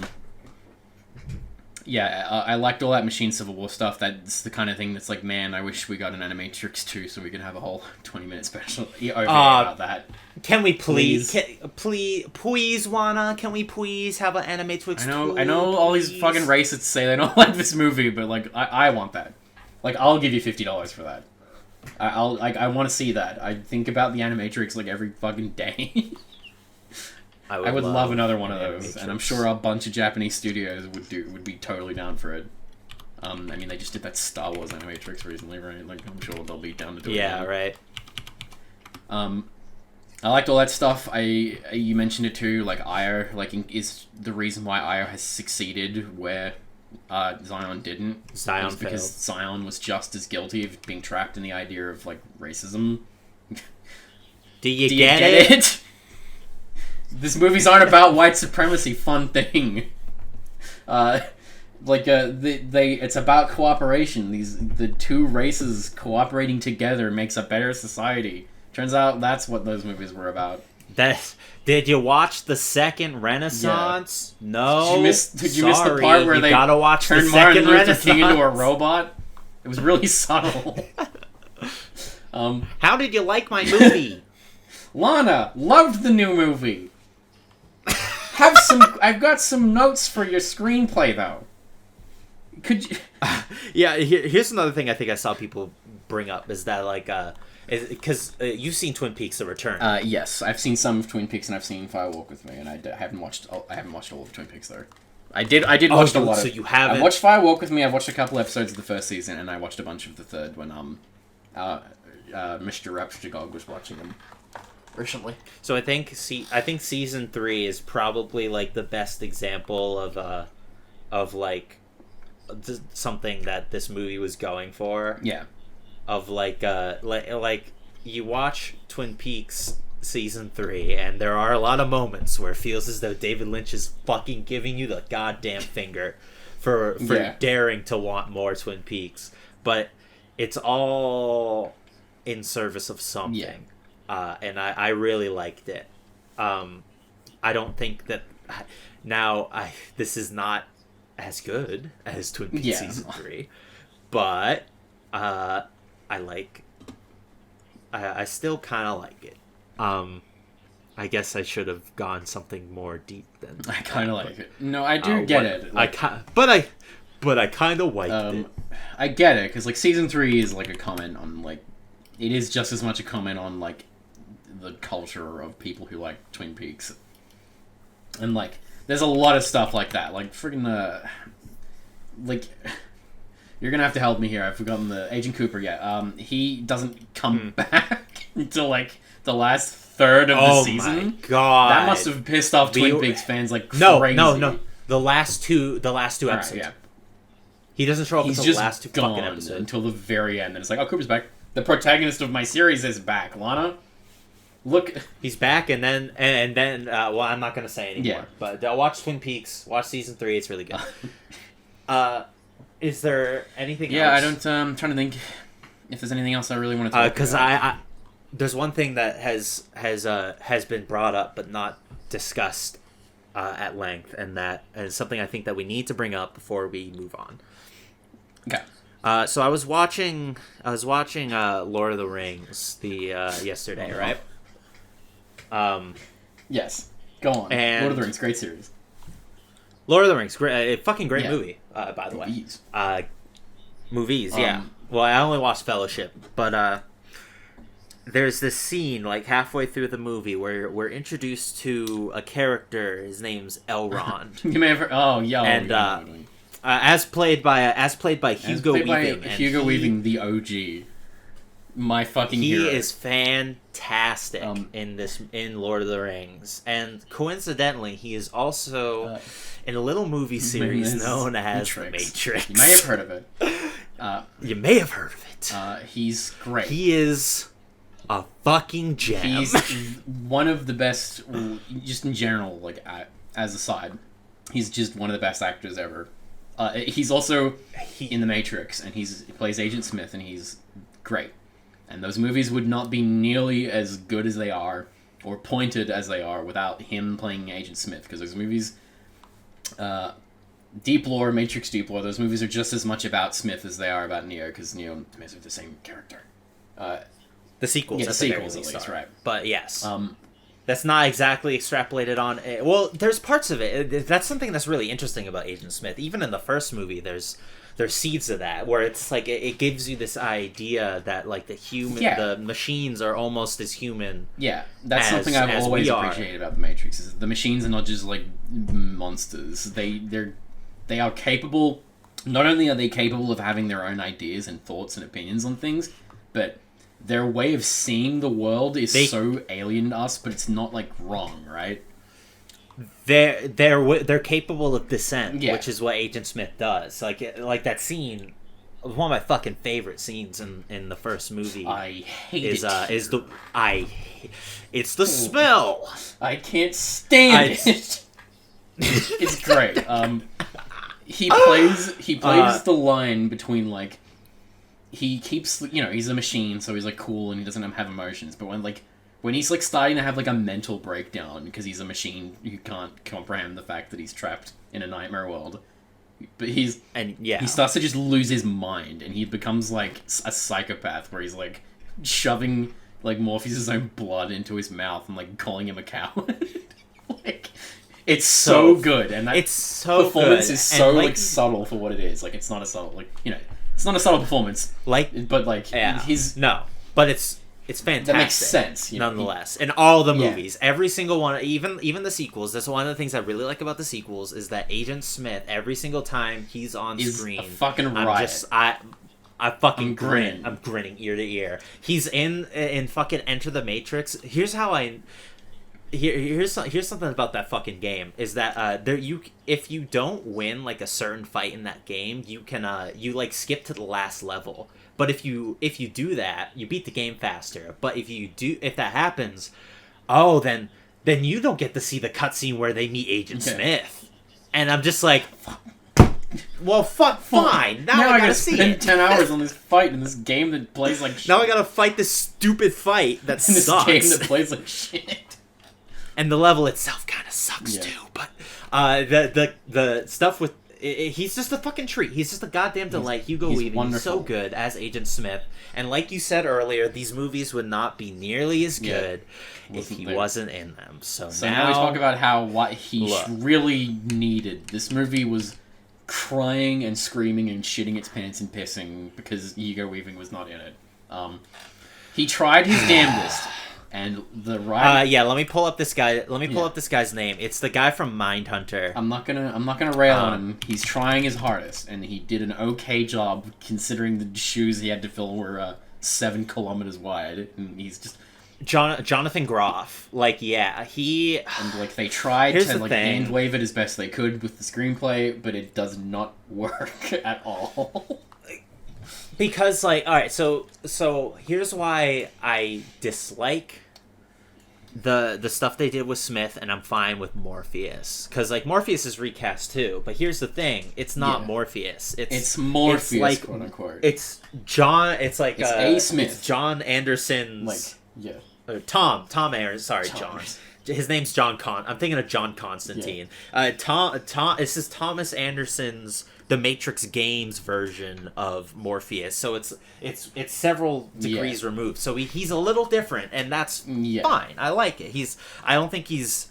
I liked all that Machine Civil War stuff. That's the kind of thing that's like, man, I wish we got an Animatrix 2 so we could have a whole 20-minute special about that. Can we please, Can we please have an Animatrix 2? I know all these fucking racists say they don't like this movie, but like, I want that. Like, I'll give you $50 for that. I want to see that. I think about the Animatrix like every fucking day. I would love another one of those, and I'm sure a bunch of Japanese studios would be totally down for it. I mean, they just did that Star Wars Animatrix recently, right? Like, I'm sure they'll be down to do it. Yeah, right. I liked all that stuff. You mentioned it too, like Io, like is the reason why Io has succeeded where Zion didn't. Zion failed. Because Zion was just as guilty of being trapped in the idea of like racism. Do you get it? This movie's aren't about white supremacy. Fun thing. It's about cooperation. The two races cooperating together makes a better society. Turns out that's what those movies were about. Did you watch the second Renaissance? Yeah. No. Did you miss the part where they gotta watch turned the Martin second Luther Renaissance King into a robot? It was really subtle. How did you like my movie? Lana, loved the new movie. I've got some notes for your screenplay, though. Could you... Yeah, here's another thing I think I saw people bring up is that, like, because you've seen Twin Peaks: The Return. Yes, I've seen some of Twin Peaks and I've seen Fire Walk with Me, and I haven't watched all of Twin Peaks though. I did watch a lot of. So you haven't? I watched Fire Walk with Me. I've watched a couple episodes of the first season, and I watched a bunch of the third when Mr. Rapsgog was watching them recently. So I think season 3 is probably like the best example of like something that this movie was going for. Yeah. Of like you watch Twin Peaks season 3 and there are a lot of moments where it feels as though David Lynch is fucking giving you the goddamn finger for daring to want more Twin Peaks, but it's all in service of something. And I really liked it. I don't think that this is not as good as Twin Peaks season 3, but I still kind of like it. I guess I should have gone something more deep than I kind of like it. No, I do get it. Like, but I kind of liked it. I get it because like season 3 is like a comment on like it is just as much a comment on like the culture of people who like Twin Peaks, and like there's a lot of stuff like that. Like friggin' like. You're gonna have to help me here. I've forgotten the Agent Cooper yet. He doesn't come back until like the last third of the season. Oh my god! That must have pissed off Twin Peaks fans like crazy. No. The last two episodes. Right, yeah. He doesn't show up until the last two fucking episodes. Until the very end, and it's like, oh, Cooper's back. The protagonist of my series is back. Lana, look, he's back, and then well, I'm not gonna say anymore. Yeah. But watch Twin Peaks. Watch season 3. It's really good. Is there anything else? Yeah, I don't... I'm trying to think if there's anything else I really want to talk about. Because there's one thing that has been brought up but not discussed at length, and that is something I think that we need to bring up before we move on. Okay. So I was watching Lord of the Rings yesterday, right? Yes. Go on. And Lord of the Rings, great series. Lord of the Rings, fucking great movie, by the way. Movies, yeah. Well, I only watched Fellowship, but there's this scene, like, halfway through the movie where we're introduced to a character. His name's Elrond. You may have heard... Oh, yeah. And, as played by Hugo Weaving. Hugo Weaving, the OG. My fucking hero. He is fantastic in Lord of the Rings, and coincidentally, he is also in a little movie series known as Matrix. You may have heard of it. You may have heard of it. He's great. He is a fucking gem. He's one of the best, just in general. Like as a side, he's just one of the best actors ever. He's also in The Matrix, and he plays Agent Smith, and he's great. And those movies would not be nearly as good as they are, or pointed as they are, without him playing Agent Smith. Because those movies, Deep Lore, Matrix Deep Lore, those movies are just as much about Smith as they are about Neo, because Neo and Smith are the same character. The sequels, at least, right? But yes, that's not exactly extrapolated on. Well, there's parts of it. That's something that's really interesting about Agent Smith. Even in the first movie, there's seeds of that, where it's like it gives you this idea that like the machines are almost as human. Yeah, that's something I've always appreciated about the Matrix. Is the machines are not just like monsters. They are capable. Not only are they capable of having their own ideas and thoughts and opinions on things, but their way of seeing the world is so alien to us. But it's not like wrong, right? They're capable of dissent, which is what Agent Smith does. Like that scene, one of my fucking favorite scenes in the first movie. I hate it. It's the smell. I can't stand it. It's great. He plays the line between like he keeps he's a machine, so he's like cool and he doesn't have emotions, but when he's like starting to have like a mental breakdown because he's a machine who can't comprehend the fact that he's trapped in a nightmare world, But he starts to just lose his mind, and he becomes like a psychopath, where he's like shoving like Morpheus' own blood into his mouth and like calling him a coward. Like, it's so good, and that it's so performance good. is so like subtle for what it is. Like, it's not a subtle, like, you know, it's not a subtle performance. Like, but like but it's fantastic. That makes sense, nonetheless. In all the movies, every single one, even the sequels. That's one of the things I really like about the sequels is that Agent Smith, every single time he's on screen, a fucking riot. I fucking grin. I'm grinning ear to ear. He's in fucking Enter the Matrix. Here's how I. Here's something about that fucking game is that if you don't win like a certain fight in that game, you can you like skip to the last level. But if you do that, you beat the game faster. But if that happens, then you don't get to see the cutscene where they meet Agent Smith. And I'm just like, well, fine. Now I gotta see it. 10 hours on this fight in this game that plays like shit. Now I gotta fight this stupid fight that sucks. This game that plays like shit. And the level itself kind of sucks too. But the stuff with he's just a fucking treat. He's just a goddamn delight. Hugo Weaving, wonderful. He's so good as Agent Smith. And like you said earlier, these movies would not be nearly as good if he wasn't in them. So now we talk about what he really needed. This movie was crying and screaming and shitting its pants and pissing because Hugo Weaving was not in it. He tried his damnedest. And the let me pull up this guy. Let me pull up this guy's name. It's the guy from Mindhunter. I'm not gonna rail on him. He's trying his hardest, and he did an okay job considering the shoes he had to fill were 7 kilometers wide, and he's just Jonathan Groff. He and they tried to hand wave it as best they could with the screenplay, but it does not work at all. Because, alright, so here's why I dislike the stuff they did with Smith, and I'm fine with Morpheus. Because, Morpheus is recast, too. But here's the thing. It's not Morpheus. It's Morpheus, quote-unquote. It's John... It's A. Smith. It's John Anderson's... Or Tom Anderson. Sorry, John. His name's John I'm thinking of John Constantine. This is Thomas Anderson's The Matrix Games version of Morpheus. So it's several degrees removed. So he's a little different, and that's fine. I like it. I don't think he's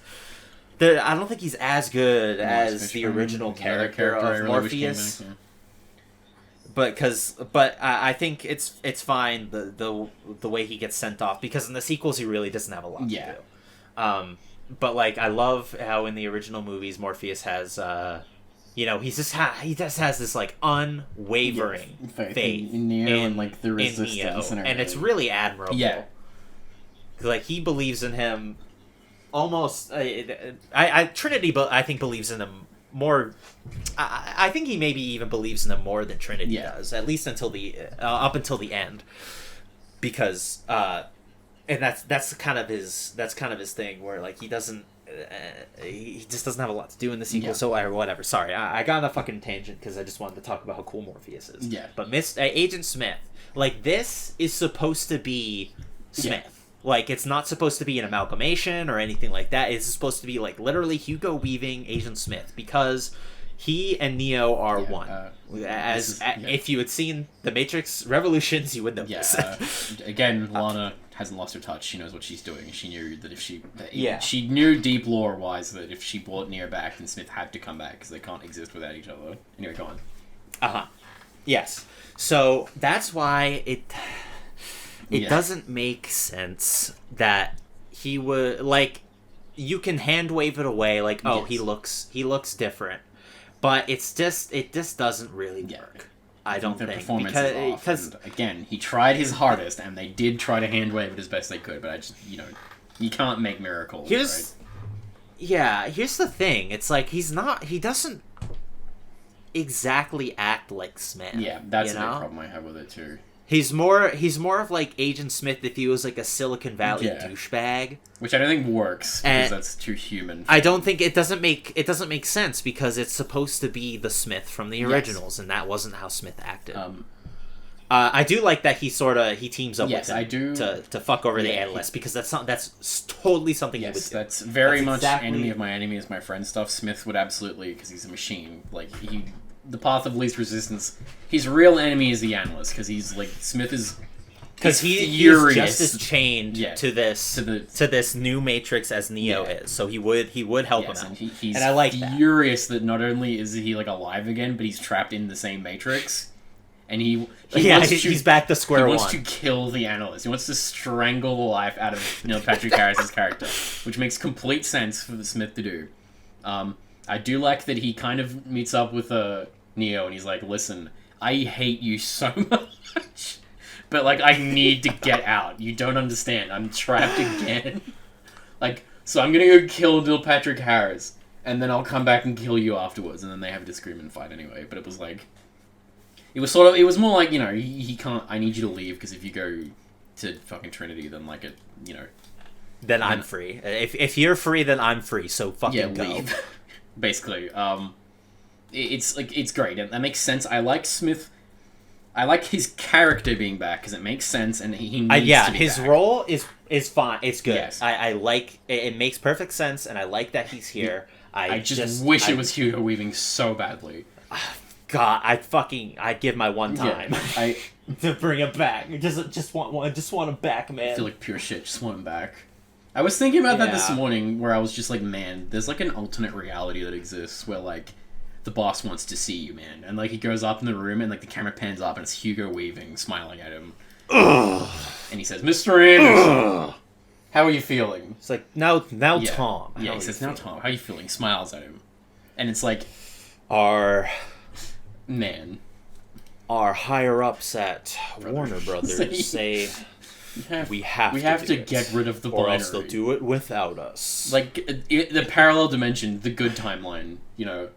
as good as the original character of Morpheus. But I think it's fine the way he gets sent off, because in the sequels he really doesn't have a lot to do. But I love how in the original movies Morpheus has he just has this unwavering faith in Neo and the resistance in Neo, and it's really admirable. Yeah, he believes in him almost. Trinity, but I think believes in him more. I think he maybe even believes in him more than Trinity does, at least until up until the end, because. And that's kind of his thing, where he doesn't he just doesn't have a lot to do in the sequel. So or whatever. Sorry, I got on a fucking tangent because I just wanted to talk about how cool Morpheus is. Yeah. But Agent Smith, this is supposed to be Smith. It's not supposed to be an amalgamation or anything like that. It's supposed to be literally Hugo Weaving Agent Smith, because he and Neo are one. If you had seen The Matrix Revolutions, you would know this. Again, Lana hasn't lost her touch. She knows what she's doing. She knew that she knew deep lore wise that if she brought Neo back, then Smith had to come back, because they can't exist without each other. Anyway, go on. Yes. So that's why it doesn't make sense that he would you can hand wave it away he looks different. But it just doesn't really work. I don't think. Performance is off. Because again, he tried his hardest, and they did try to hand wave it as best they could. But I just, you can't make miracles. Here's the thing. It's he doesn't exactly act like Smith. Yeah, that's the problem I have with it too. He's more of Agent Smith if he was a Silicon Valley douchebag, which I don't think works, because that's too human. I don't think it doesn't make sense, because it's supposed to be the Smith from the originals, and that wasn't how Smith acted. I do like that he teams up with him to fuck over the analyst, because that's totally something he would do. That's very much enemy of my enemy is my friend stuff. Smith would absolutely, because he's a machine. the path of least resistance. His real enemy is the analyst, because he's like Smith is because he's just as chained to this new Matrix as Neo is, so he would help him out. And he's and I like furious that not only is he like alive again, but he's trapped in the same Matrix, and he's back to square one. He wants to kill the analyst. He wants to strangle the life out of Neil Patrick Harris's character, which makes complete sense for Smith to do. I do like that he kind of meets up with Neo, and he's like, "Listen, I hate you so much." But, like, I need to get out. You don't understand. I'm trapped again. Like, so I'm gonna go kill Neil Patrick Harris, and then I'll come back and kill you afterwards. And then they have a disagreement fight anyway. But it was like... It was more like, you know, he can't... I need you to leave, because if you go to fucking Trinity, then, like, it, you know... Then I'm free. If you're free, then I'm free, so fucking go. Leave. Basically. It's great. And that makes sense. I like Smith... I like his character being back because it makes sense, and he needs to be his back. role is fine. It's good. Yes. I like it makes perfect sense, and I like that he's here. I just wish it was Hugo Weaving so badly. God, I'd give my one time to bring him back. Just want him back, man. I feel like pure shit. Just want him back. I was thinking about that this morning, where I was just like, man, there's like an alternate reality that exists where like the boss wants to see you, man. And, like, he goes up in the room, and, like, the camera pans up, and it's Hugo Weaving smiling at him. Ugh. And he says, Mr. Anderson, how are you feeling? It's like, now Tom. Yeah, he says, now Tom, how are you feeling? Smiles at him. And it's like... Our higher-ups at Warner Brothers say... We have to get rid of the binary. Or else they'll do it without us. Like, the parallel dimension, the good timeline, you know...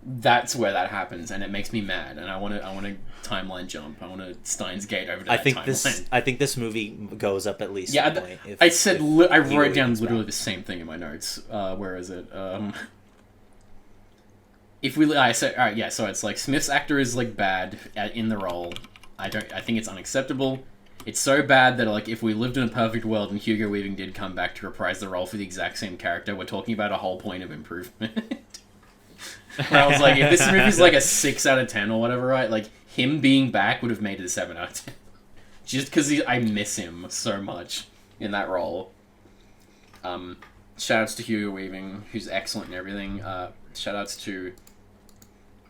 That's where that happens, and it makes me mad. And I want to timeline jump. I want to Steins Gate over to that timeline. I think this movie goes up at least. Yeah, I wrote down literally the same thing in my notes. Where is it? So it's like Smith's actor is like bad in the role. I think it's unacceptable. It's so bad that like if we lived in a perfect world and Hugo Weaving did come back to reprise the role for the exact same character, we're talking about a whole point of improvement. Where I was like, if this movie's like a 6 out of 10 or whatever, right? Like, him being back would have made it a 7 out of 10. Just because I miss him so much in that role. Shoutouts to Hugo Weaving, who's excellent and everything. Shoutouts to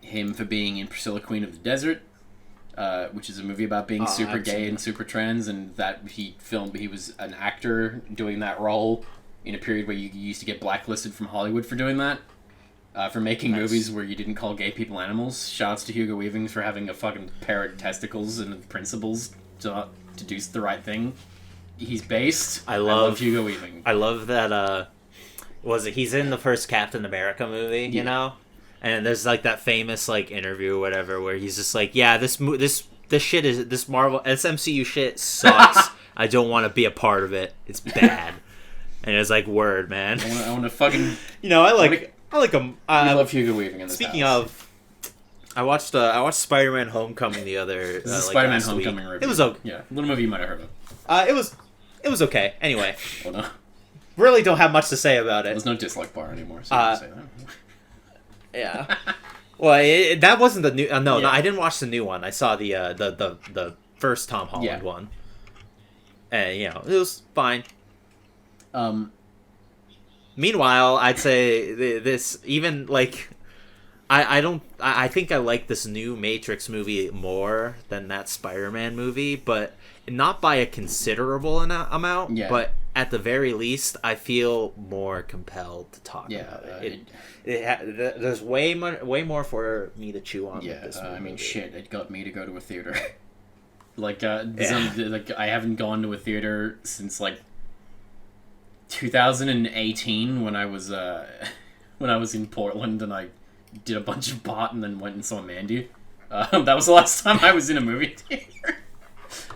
him for being in Priscilla, Queen of the Desert, which is a movie about being super gay and super trans, and that he was an actor doing that role in a period where you used to get blacklisted from Hollywood for doing that. For making movies where you didn't call gay people animals. Shouts to Hugo Weaving for having a fucking pair of testicles and principles to do the right thing. He's based. I love Hugo Weaving. I love that, he's in the first Captain America movie, you know? And there's like that famous like interview or whatever where he's just like, yeah, this shit is, this MCU shit sucks. I don't want to be a part of it. It's bad. And it's like, word, man. I want to fucking... You know, I like him. I love Hugo Weaving in this Speaking of, I watched Spider-Man: Homecoming the other. This is Spider-Man: Homecoming review. It was okay. Yeah, little movie you might have heard of. It was okay. Anyway, oh no, really don't have much to say about it. There's no dislike bar anymore. So you can say that. Yeah. Well, that wasn't the new. No, I didn't watch the new one. I saw the first Tom Holland one. And you know, it was fine. Meanwhile, I'd say this even like I think I like this new Matrix movie more than that Spider-Man movie, but not by a considerable amount. Yeah. But at the very least, I feel more compelled to talk about it. There's way more for me to chew on. Yeah, with this movie. I mean, shit, it got me to go to a theater. Like I haven't gone to a theater since like 2018 when I was in Portland and I did a bunch of pot and then went and saw Mandy. That was the last time I was in a movie theater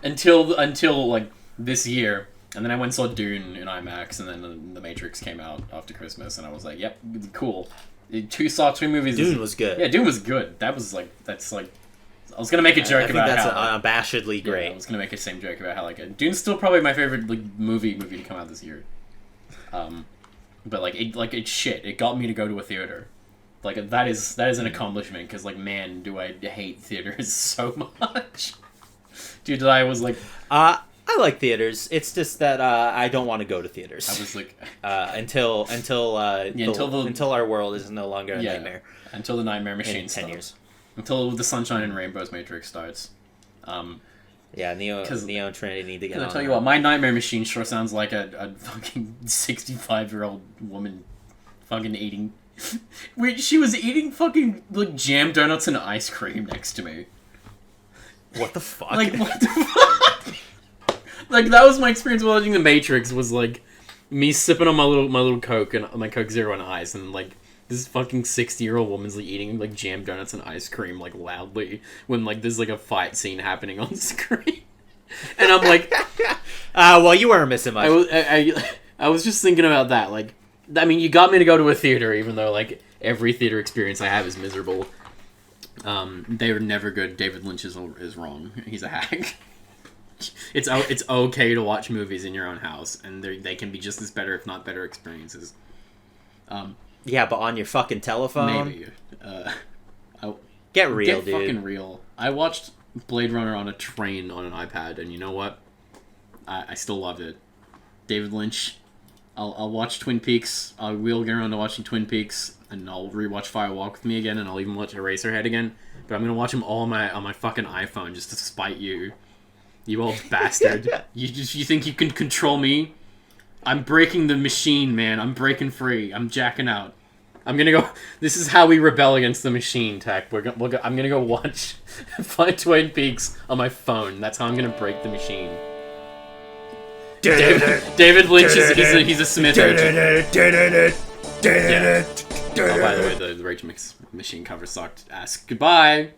until like this year, and then I went and saw Dune in IMAX, and then The Matrix came out after Christmas, and I was like, yep, cool. Saw two movies. Dune was good. Yeah, Dune was good. I was gonna make a joke about that's how unabashedly great. I was gonna make the same joke about how like Dune's still probably my favorite like movie to come out this year. But it's shit. It got me to go to a theater. Like, that is an accomplishment, because, like, man, do I hate theaters so much. Dude, I was like... I like theaters. It's just that I don't want to go to theaters. I was like... until our world is no longer a nightmare. Until the Nightmare Machine in 10 years. Until the Sunshine and Rainbows Matrix starts. Neo and Trinity need to get on. I'll tell you what, my Nightmare Machine sure sounds like a fucking 65-year-old woman fucking eating... Wait, she was eating fucking, like, jam donuts and ice cream next to me. What the fuck? Like, what the fuck? Like, that was my experience watching The Matrix, was, like, me sipping on my little Coke, and my Coke Zero and ice, and, like, this fucking 60-year-old woman's, like, eating, like, jam donuts and ice cream, like, loudly, when, like, there's, like, a fight scene happening on the screen. And I'm like... well, you weren't missing much. I was just thinking about that, like... I mean, you got me to go to a theater, even though, like, every theater experience I have is miserable. They were never good. David Lynch is wrong. He's a hack. It's okay to watch movies in your own house, and they can be just as better, if not better, experiences. Yeah, but on your fucking telephone? Maybe. Get real, dude. Get fucking real. I watched Blade Runner on a train on an iPad, and you know what? I still loved it. David Lynch... I'll watch Twin Peaks. I will get around to watching Twin Peaks, and I'll rewatch Fire Walk with Me again, and I'll even watch Eraserhead again. But I'm gonna watch them all on my fucking iPhone just to spite you, you old bastard. You think you can control me? I'm breaking the machine, man. I'm breaking free. I'm jacking out. I'm gonna go. This is how we rebel against the machine, Tech. I'm gonna go watch find Twin Peaks on my phone. That's how I'm gonna break the machine. David Lynch he's a Smith agent. Yeah. Oh, by the way, the Rage Machine cover sucked. Ask goodbye.